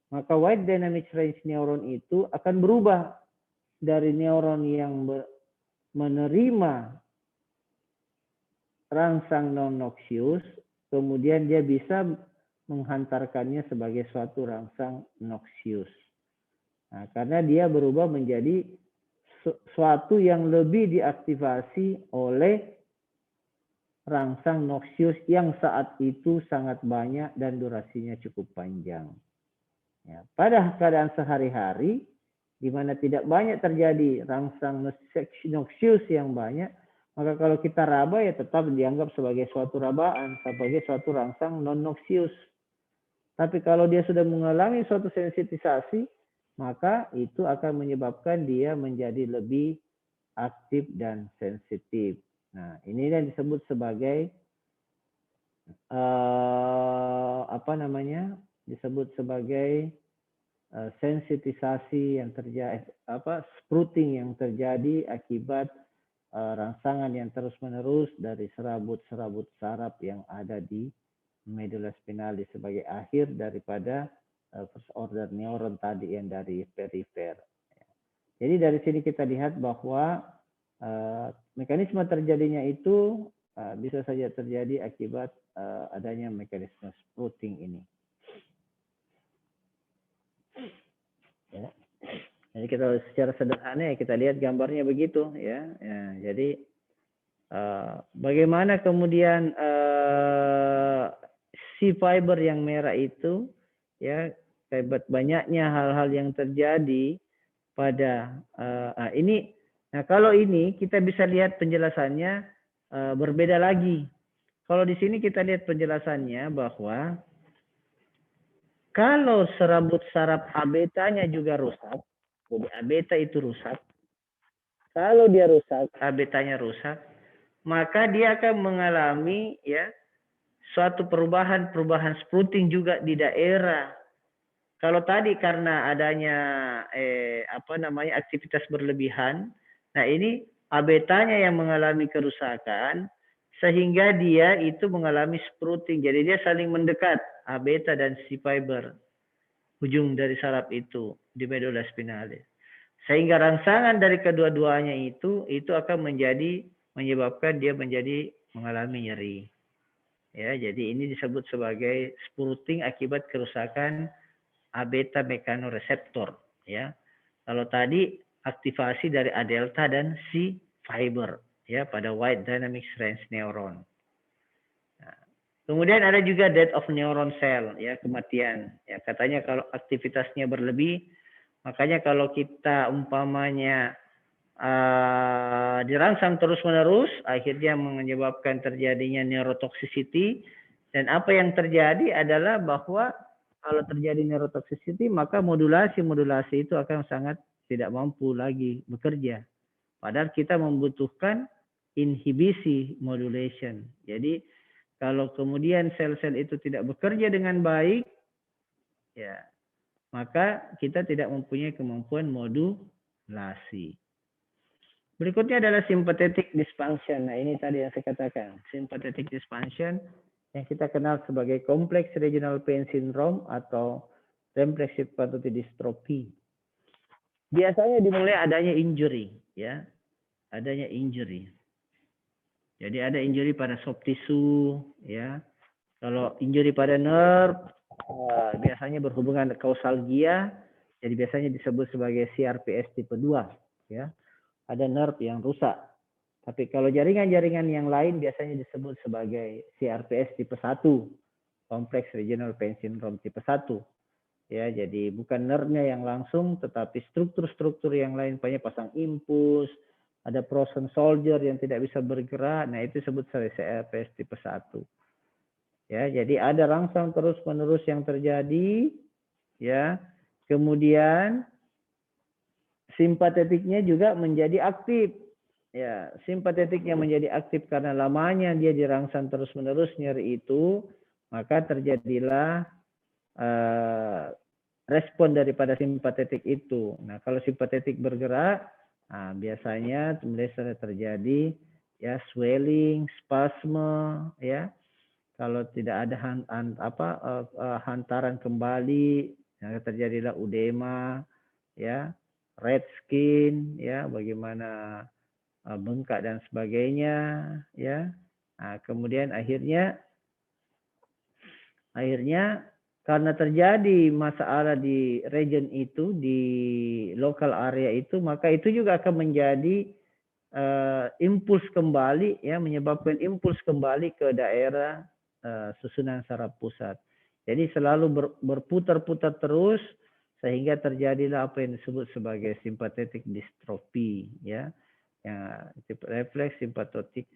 Maka wide dynamic range neuron itu akan berubah dari neuron yang menerima rangsang non-noxious, kemudian dia bisa menghantarkannya sebagai suatu rangsang noxious. Nah, karena dia berubah menjadi suatu yang lebih diaktifasi oleh rangsang noxious yang saat itu sangat banyak dan durasinya cukup panjang. Ya, pada keadaan sehari-hari, di mana tidak banyak terjadi rangsang noxious yang banyak, maka kalau kita raba ya tetap dianggap sebagai suatu rabaan, sebagai suatu rangsang non-noxious. Tapi kalau dia sudah mengalami suatu sensitisasi, maka itu akan menyebabkan dia menjadi lebih aktif dan sensitif. Nah, ini yang disebut sebagai disebut sebagai sensitisasi yang terjadi, sprouting yang terjadi akibat rangsangan yang terus-menerus dari serabut-serabut saraf yang ada di medula spinalis sebagai akhir daripada first order neuron tadi yang dari perifer. Jadi dari sini kita lihat bahwa mekanisme terjadinya itu bisa saja terjadi akibat adanya mekanisme sprouting ini. Ya. Jadi kita secara sederhana ya kita lihat gambarnya begitu ya. Jadi bagaimana kemudian C fiber yang merah itu ya akibat banyaknya hal-hal yang terjadi pada ini. Nah kalau ini kita bisa lihat penjelasannya berbeda lagi. Kalau di sini kita lihat penjelasannya bahwa kalau serabut saraf A betanya juga rusak, jadi A beta itu rusak. Kalau dia rusak, A betanya rusak, maka dia akan mengalami ya suatu perubahan sprouting juga di daerah. Kalau tadi karena adanya aktivitas berlebihan, nah ini A betanya yang mengalami kerusakan sehingga dia itu mengalami sprouting. Jadi dia saling mendekat A beta dan C fiber ujung dari saraf itu di medula spinalis. Sehingga rangsangan dari kedua-duanya itu akan menyebabkan dia menjadi mengalami nyeri. Ya, jadi ini disebut sebagai sprouting akibat kerusakan A beta mechanoreceptor ya. Kalau tadi aktivasi dari A delta dan C fiber ya pada wide dynamic range neuron. Nah, kemudian ada juga death of neuron cell ya, kematian. Ya, katanya kalau aktivitasnya berlebih, makanya kalau kita umpamanya dirangsang terus-menerus, akhirnya menyebabkan terjadinya neurotoxicity. Dan apa yang terjadi adalah bahwa kalau terjadi neurotoxicity, maka modulasi itu akan sangat tidak mampu lagi bekerja. Padahal kita membutuhkan inhibisi modulation. Jadi kalau kemudian sel-sel itu tidak bekerja dengan baik, ya maka kita tidak mempunyai kemampuan modulasi. Berikutnya adalah sympathetic dysfunction. Nah ini tadi yang saya katakan, sympathetic dysfunction yang kita kenal sebagai Complex Regional Pain Syndrome atau Reflexive Patotic Dystrophy. Biasanya dimulai adanya injury, ya, adanya injury. Jadi ada injury pada soft tissue, ya. Kalau injury pada nerve, biasanya berhubungan dengan kausalgia, jadi biasanya disebut sebagai CRPS tipe 2, ya. Ada nerve yang rusak. Tapi kalau jaringan-jaringan yang lain biasanya disebut sebagai CRPS tipe 1, Complex Regional Pain Syndrome tipe 1. Ya, jadi bukan nerve-nya yang langsung, tetapi struktur-struktur yang lain, banyak pasang impuls, ada frozen soldier yang tidak bisa bergerak, nah itu disebut sebagai CRPS tipe 1. Ya, jadi ada rangsang terus-menerus yang terjadi, ya. Kemudian simpatetiknya juga menjadi aktif. Ya, simpatetiknya menjadi aktif karena lamanya dia dirangsang terus-menerus nyeri itu, maka terjadilah respon daripada simpatetik itu. Nah, kalau simpatetik bergerak, nah, biasanya mulai terjadi ya swelling, spasme, ya. Kalau tidak ada hantaran kembali, ya, terjadilah udema, ya, red skin, ya, bagaimana bengkak dan sebagainya, ya. Nah, kemudian akhirnya karena terjadi masalah di region itu, di local area itu, maka itu juga akan menjadi impuls kembali, ya, menyebabkan impuls kembali ke daerah susunan saraf pusat. Jadi selalu berputar-putar terus sehingga terjadilah apa yang disebut sebagai sympathetic dystrophy, ya. Ya, refleks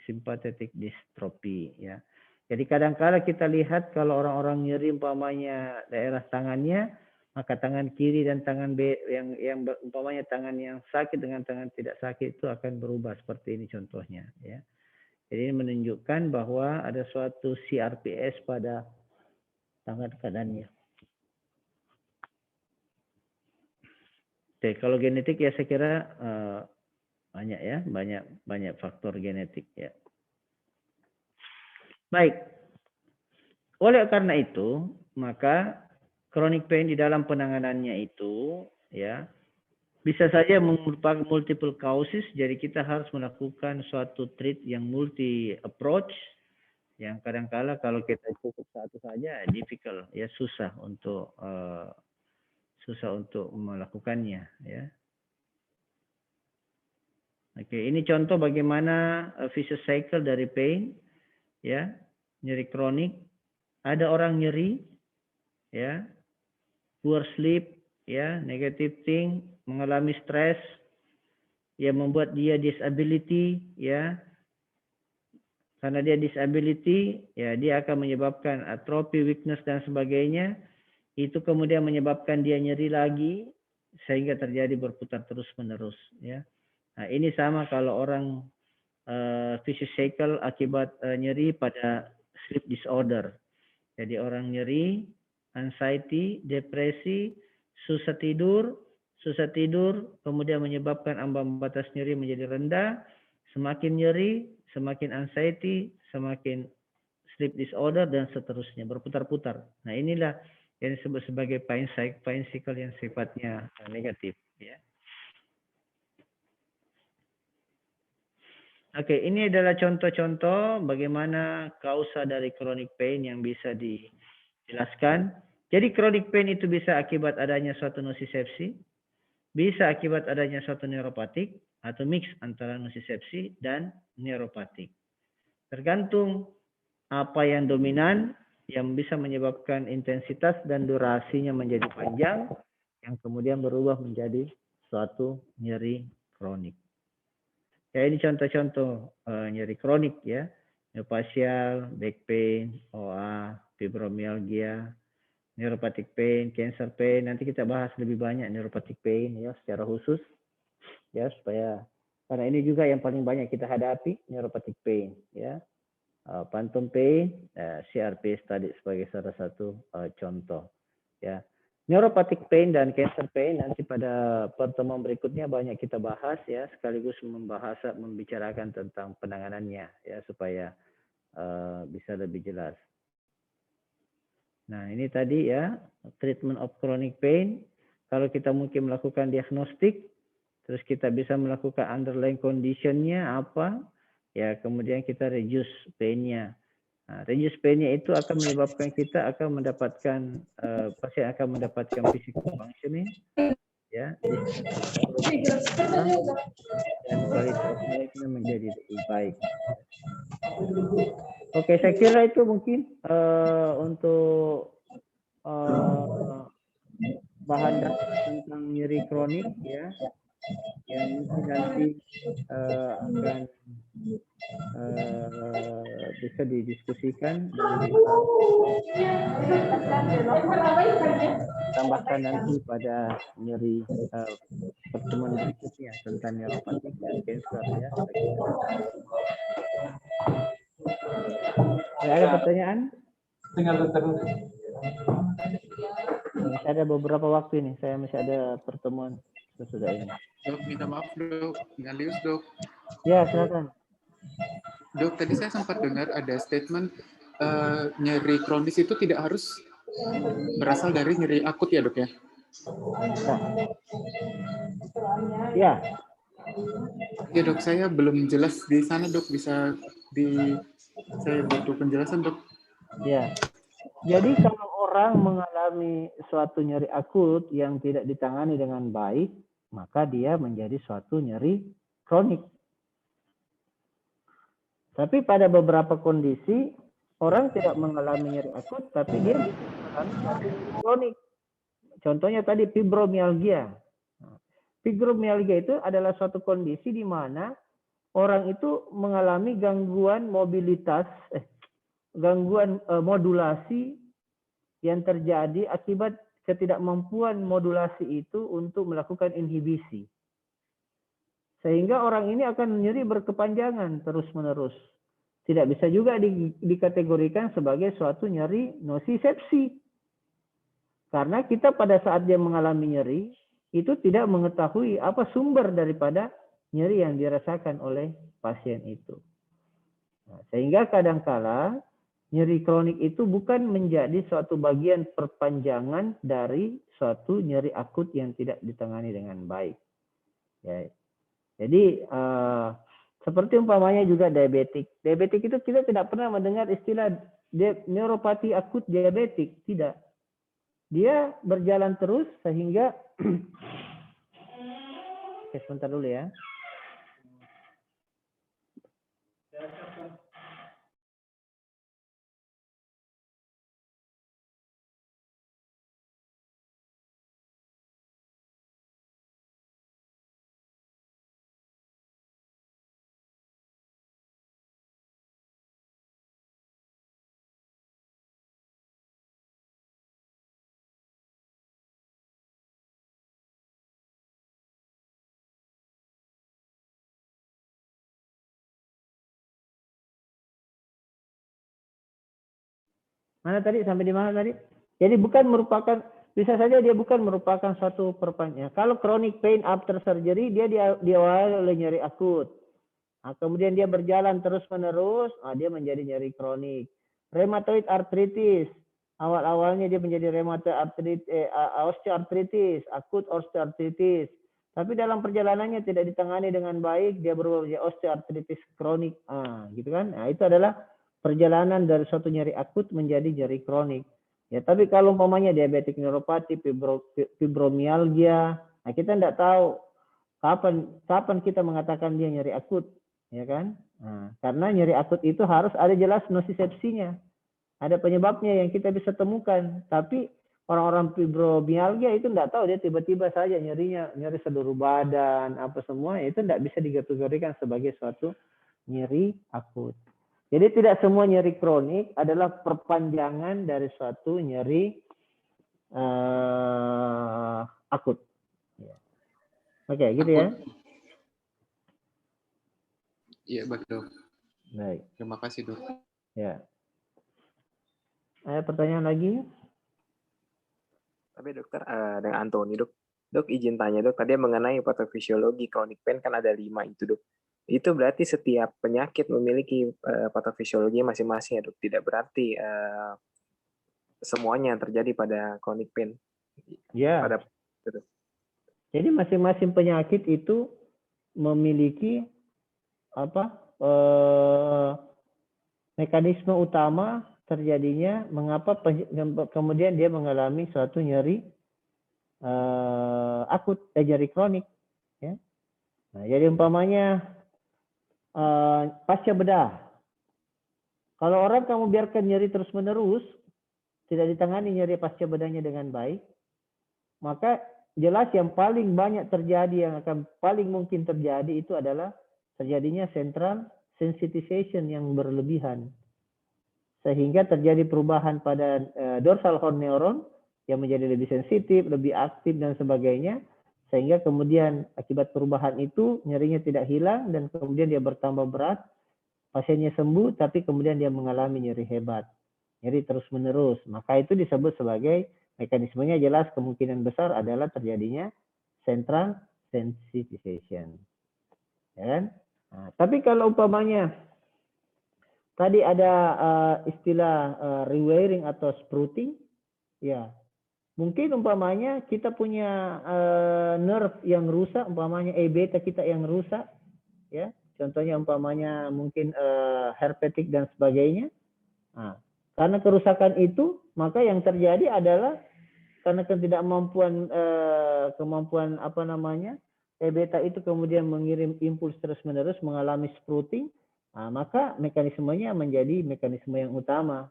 sympathetic dystrophy, ya. Jadi kadang-kala kita lihat kalau orang-orang nyeri umpamanya daerah tangannya, maka tangan kiri dan tangan yang umpamanya tangan yang sakit dengan tangan tidak sakit itu akan berubah seperti ini contohnya, ya. Jadi ini menunjukkan bahwa ada suatu CRPS pada tangan kanannya. Oke, kalau genetik ya saya kira banyak, ya, banyak faktor genetik, ya. Baik. Oleh karena itu, maka chronic pain di dalam penanganannya itu, ya, bisa saja merupakan multiple causes, jadi kita harus melakukan suatu treat yang multi approach, yang kadang-kala kalau kita cukup satu saja difficult, ya, susah untuk melakukannya, ya. Oke, ini contoh bagaimana vicious cycle dari pain, ya, nyeri kronik. Ada orang nyeri, ya, poor sleep, ya, negative think, mengalami stres, yang membuat dia disability, ya. Karena dia disability, ya, dia akan menyebabkan atrofi, weakness dan sebagainya. Itu kemudian menyebabkan dia nyeri lagi sehingga terjadi berputar terus-menerus, ya. Nah, ini sama kalau orang vicious cycle akibat nyeri pada sleep disorder. Jadi orang nyeri, anxiety, depresi, susah tidur, kemudian menyebabkan ambang batas nyeri menjadi rendah, semakin nyeri, semakin anxiety, semakin sleep disorder, dan seterusnya, berputar-putar. Nah, inilah yang disebut sebagai pain cycle yang sifatnya negatif, ya. Oke, ini adalah contoh-contoh bagaimana kausa dari chronic pain yang bisa dijelaskan. Jadi chronic pain itu bisa akibat adanya suatu nocicepsi, bisa akibat adanya suatu neuropatik, atau mix antara nocicepsi dan neuropatik. Tergantung apa yang dominan yang bisa menyebabkan intensitas dan durasinya menjadi panjang, yang kemudian berubah menjadi suatu nyeri kronik. Ya, ini contoh-contoh nyeri kronik, ya. Myofascial, back pain, OA, fibromyalgia, neuropathic pain, cancer pain. Nanti kita bahas lebih banyak neuropathic pain, ya, secara khusus, ya, supaya karena ini juga yang paling banyak kita hadapi, neuropathic pain, ya. Phantom pain, CRPS tadi sebagai salah satu contoh, ya. Neuropathic pain dan cancer pain nanti pada pertemuan berikutnya banyak kita bahas, ya, sekaligus membicarakan tentang penanganannya, ya, supaya bisa lebih jelas. Nah, ini tadi ya, treatment of chronic pain. Kalau kita mungkin melakukan diagnostik, terus kita bisa melakukan underlying condition-nya apa, ya kemudian kita reduce pain-nya. Nah, reduce pain-nya itu akan menyebabkan kita akan mendapatkan, pasien akan mendapatkan physical functioning, ya, dan kualitas baiknya menjadi lebih baik. Oke, saya kira itu mungkin untuk bahan dasar tentang nyeri kronik ya, yang mungkin nanti akan bisa didiskusikan dan tambahkan nanti pada nyeri pertemuan berikutnya tentang neuropatik dan cancer ya. Ada pertanyaan? Masih ada beberapa waktu ini, saya masih ada pertemuan sesudah ini. Dok, minta maaf dok, Ngalius dok. Ya, silakan. Dok, tadi saya sempat dengar ada statement nyeri kronis itu tidak harus berasal dari nyeri akut ya dok ya? Ya. Ya dok, saya belum jelas di sana dok, bisa saya butuh penjelasan dok. Ya, jadi kalau orang mengalami suatu nyeri akut yang tidak ditangani dengan baik, maka dia menjadi suatu nyeri kronik. Tapi pada beberapa kondisi, orang tidak mengalami nyeri akut, tapi dia bisa mengalami nyeri kronik. Contohnya tadi fibromialgia. Fibromialgia itu adalah suatu kondisi di mana orang itu mengalami gangguan mobilitas, gangguan modulasi yang terjadi akibat ketidakmampuan modulasi itu untuk melakukan inhibisi. Sehingga orang ini akan nyeri berkepanjangan terus-menerus. Tidak bisa juga dikategorikan sebagai suatu nyeri nosisepsi. Karena kita pada saat dia mengalami nyeri, itu tidak mengetahui apa sumber daripada nyeri yang dirasakan oleh pasien itu. Nah, sehingga kadangkala nyeri kronik itu bukan menjadi suatu bagian perpanjangan dari suatu nyeri akut yang tidak ditangani dengan baik. Ya. Jadi seperti umpamanya juga diabetik. Diabetik itu kita tidak pernah mendengar istilah neuropati akut diabetik, tidak. Dia berjalan terus sehingga oke, sebentar dulu ya. Mana tadi? Sampai di mana tadi? Jadi bukan merupakan, bisa saja dia bukan merupakan suatu perpanjangan. Kalau chronic pain after surgery, dia diawali oleh nyeri akut. Nah, kemudian dia berjalan terus-menerus, dia menjadi nyeri kronik. Rheumatoid arthritis, awal-awalnya dia menjadi rheumatoid arthritis, osteoarthritis, akut osteoarthritis. Tapi dalam perjalanannya tidak ditangani dengan baik, dia berubah menjadi osteoarthritis kronik. Gitu kan? Nah, itu adalah perjalanan dari suatu nyeri akut menjadi nyeri kronik. Ya, tapi kalau umpamanya diabetik neuropati, fibromialgia, nah kita tidak tahu kapan kita mengatakan dia nyeri akut, ya kan? Nah, karena nyeri akut itu harus ada jelas nosisepsinya, ada penyebabnya yang kita bisa temukan. Tapi orang-orang fibromialgia itu tidak tahu, dia tiba-tiba saja nyeri seluruh badan, apa semua, itu tidak bisa dikategorikan sebagai suatu nyeri akut. Jadi tidak semua nyeri kronik adalah perpanjangan dari suatu nyeri akut. Oke, gitu ya. Iya, baik dok. Baik. Terima kasih dok. Ya. Ada pertanyaan lagi? Tapi dokter, dengan Antoni dok. Dok izin tanya dok, tadi mengenai patofisiologi chronic pain kan ada 5 itu dok. Itu berarti setiap penyakit memiliki patofisiologi masing-masing ya dok. Tidak berarti semuanya terjadi pada chronic pain. Ya. Pada gitu. Jadi masing-masing penyakit itu memiliki mekanisme utama terjadinya mengapa kemudian dia mengalami suatu nyeri akut, nyeri kronik. Ya. Nah, jadi umpamanya pasca bedah. Kalau orang kamu biarkan nyeri terus-menerus, tidak ditangani nyeri pasca bedahnya dengan baik, maka jelas yang paling banyak terjadi, yang akan paling mungkin terjadi itu adalah terjadinya central sensitization yang berlebihan. Sehingga terjadi perubahan pada dorsal horn neuron yang menjadi lebih sensitif, lebih aktif dan sebagainya. Sehingga kemudian akibat perubahan itu nyerinya tidak hilang dan kemudian dia bertambah berat. Pasiennya sembuh tapi kemudian dia mengalami nyeri hebat. Nyeri terus-menerus. Maka itu disebut sebagai mekanismenya jelas kemungkinan besar adalah terjadinya central sensitization. Ya kan? Nah, tapi kalau umpamanya tadi ada istilah rewiring atau sprouting, ya mungkin umpamanya kita punya nerve yang rusak, umpamanya A beta kita yang rusak, ya contohnya umpamanya mungkin herpetik dan sebagainya. Nah, karena kerusakan itu maka yang terjadi adalah karena ketidakmampuan kemampuan A beta itu kemudian mengirim impuls terus-menerus mengalami sprouting. Nah, maka mekanismenya menjadi mekanisme yang utama.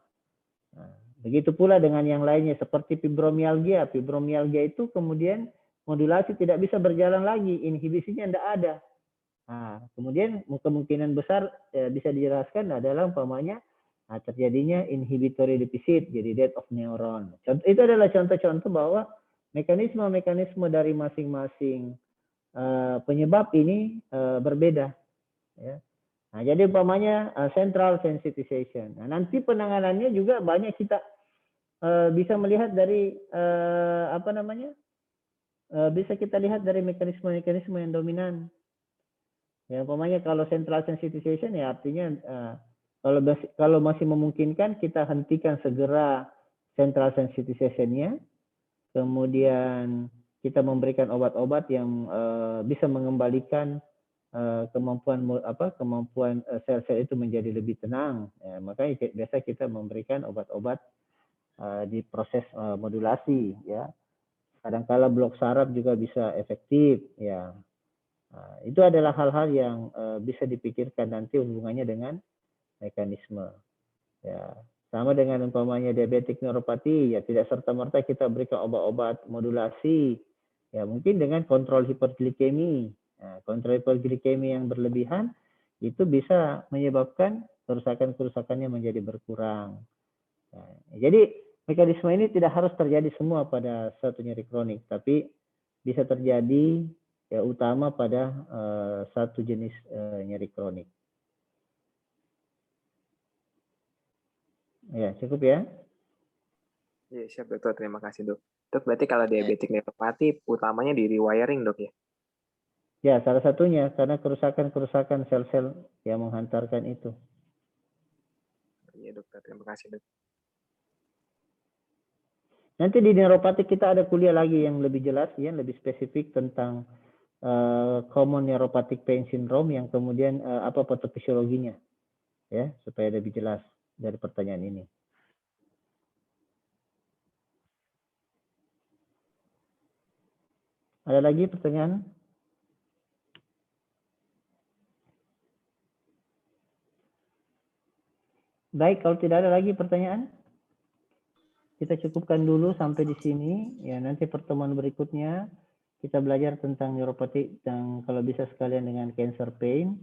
Nah, begitu pula dengan yang lainnya seperti fibromialgia. Fibromialgia itu kemudian modulasi tidak bisa berjalan lagi, inhibisinya tidak ada. Nah, kemudian kemungkinan besar bisa dijelaskan adalah umpamanya terjadinya inhibitory deficit, jadi death of neuron. Itu adalah contoh-contoh bahwa mekanisme-mekanisme dari masing-masing penyebab ini berbeda. Ya. Nah, jadi umpamanya central sensitization. Nah, nanti penanganannya juga banyak kita bisa melihat dari bisa kita lihat dari mekanisme-mekanisme yang dominan. Ya, umpamanya kalau central sensitization ya artinya kalau masih memungkinkan kita hentikan segera central sensitization-nya, kemudian kita memberikan obat-obat yang bisa mengembalikan kemampuan sel-sel itu menjadi lebih tenang. Ya, makanya biasa kita memberikan obat-obat di proses modulasi. Ya, kadang-kala blok saraf juga bisa efektif. Ya. Nah, itu adalah hal-hal yang bisa dipikirkan nanti hubungannya dengan mekanisme. Ya, sama dengan umpamanya diabetik neuropati, ya tidak serta-merta kita berikan obat-obat modulasi. Ya, mungkin dengan kontrol hiperglikemi. Nah, kontrol hiperglikemi yang berlebihan itu bisa menyebabkan kerusakan-kerusakannya menjadi berkurang. Nah, jadi mekanisme ini tidak harus terjadi semua pada satu nyeri kronik, tapi bisa terjadi ya utama pada satu jenis nyeri kronik. Ya, cukup ya. Ya, siap dokter. Terima kasih dok. Dok, berarti kalau diabetik neuropati utamanya di rewiring dok ya? Ya, salah satunya karena kerusakan-kerusakan sel-sel yang menghantarkan itu. Iya dokter, terima kasih dok. Nanti di neuropati kita ada kuliah lagi yang lebih jelas, ya, lebih spesifik tentang common neuropathic pain syndrome yang kemudian apa patofisiologinya, ya, supaya lebih jelas dari pertanyaan ini. Ada lagi pertanyaan? Baik, kalau tidak ada lagi pertanyaan, kita cukupkan dulu sampai di sini. Ya, nanti pertemuan berikutnya kita belajar tentang neuropati dan kalau bisa sekalian dengan cancer pain,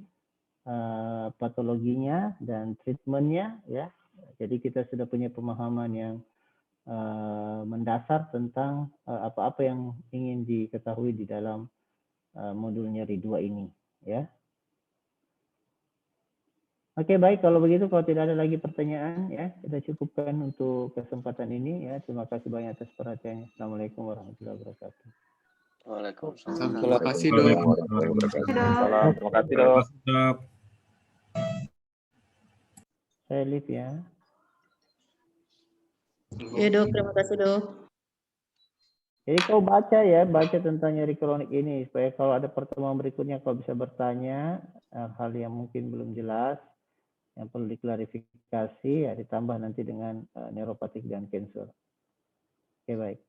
patologinya dan treatmentnya. Ya, jadi kita sudah punya pemahaman yang mendasar tentang apa-apa yang ingin diketahui di dalam modul nyeri 2 ini. Ya. Oke, baik. Kalau begitu, kalau tidak ada lagi pertanyaan, ya kita cukupkan untuk kesempatan ini. Ya, terima kasih banyak atas perhatiannya. Assalamualaikum warahmatullahi wabarakatuh. Waalaikumsalam. Terima kasih dok. Terima kasih dok. Saya live ya. Ya dok, terima kasih dok. Jadi kau baca tentang nyeri kronik ini supaya kalau ada pertemuan berikutnya kau bisa bertanya hal yang mungkin belum jelas, yang perlu diklarifikasi, ya ditambah nanti dengan neuropatik dan cancer. Oke, baik.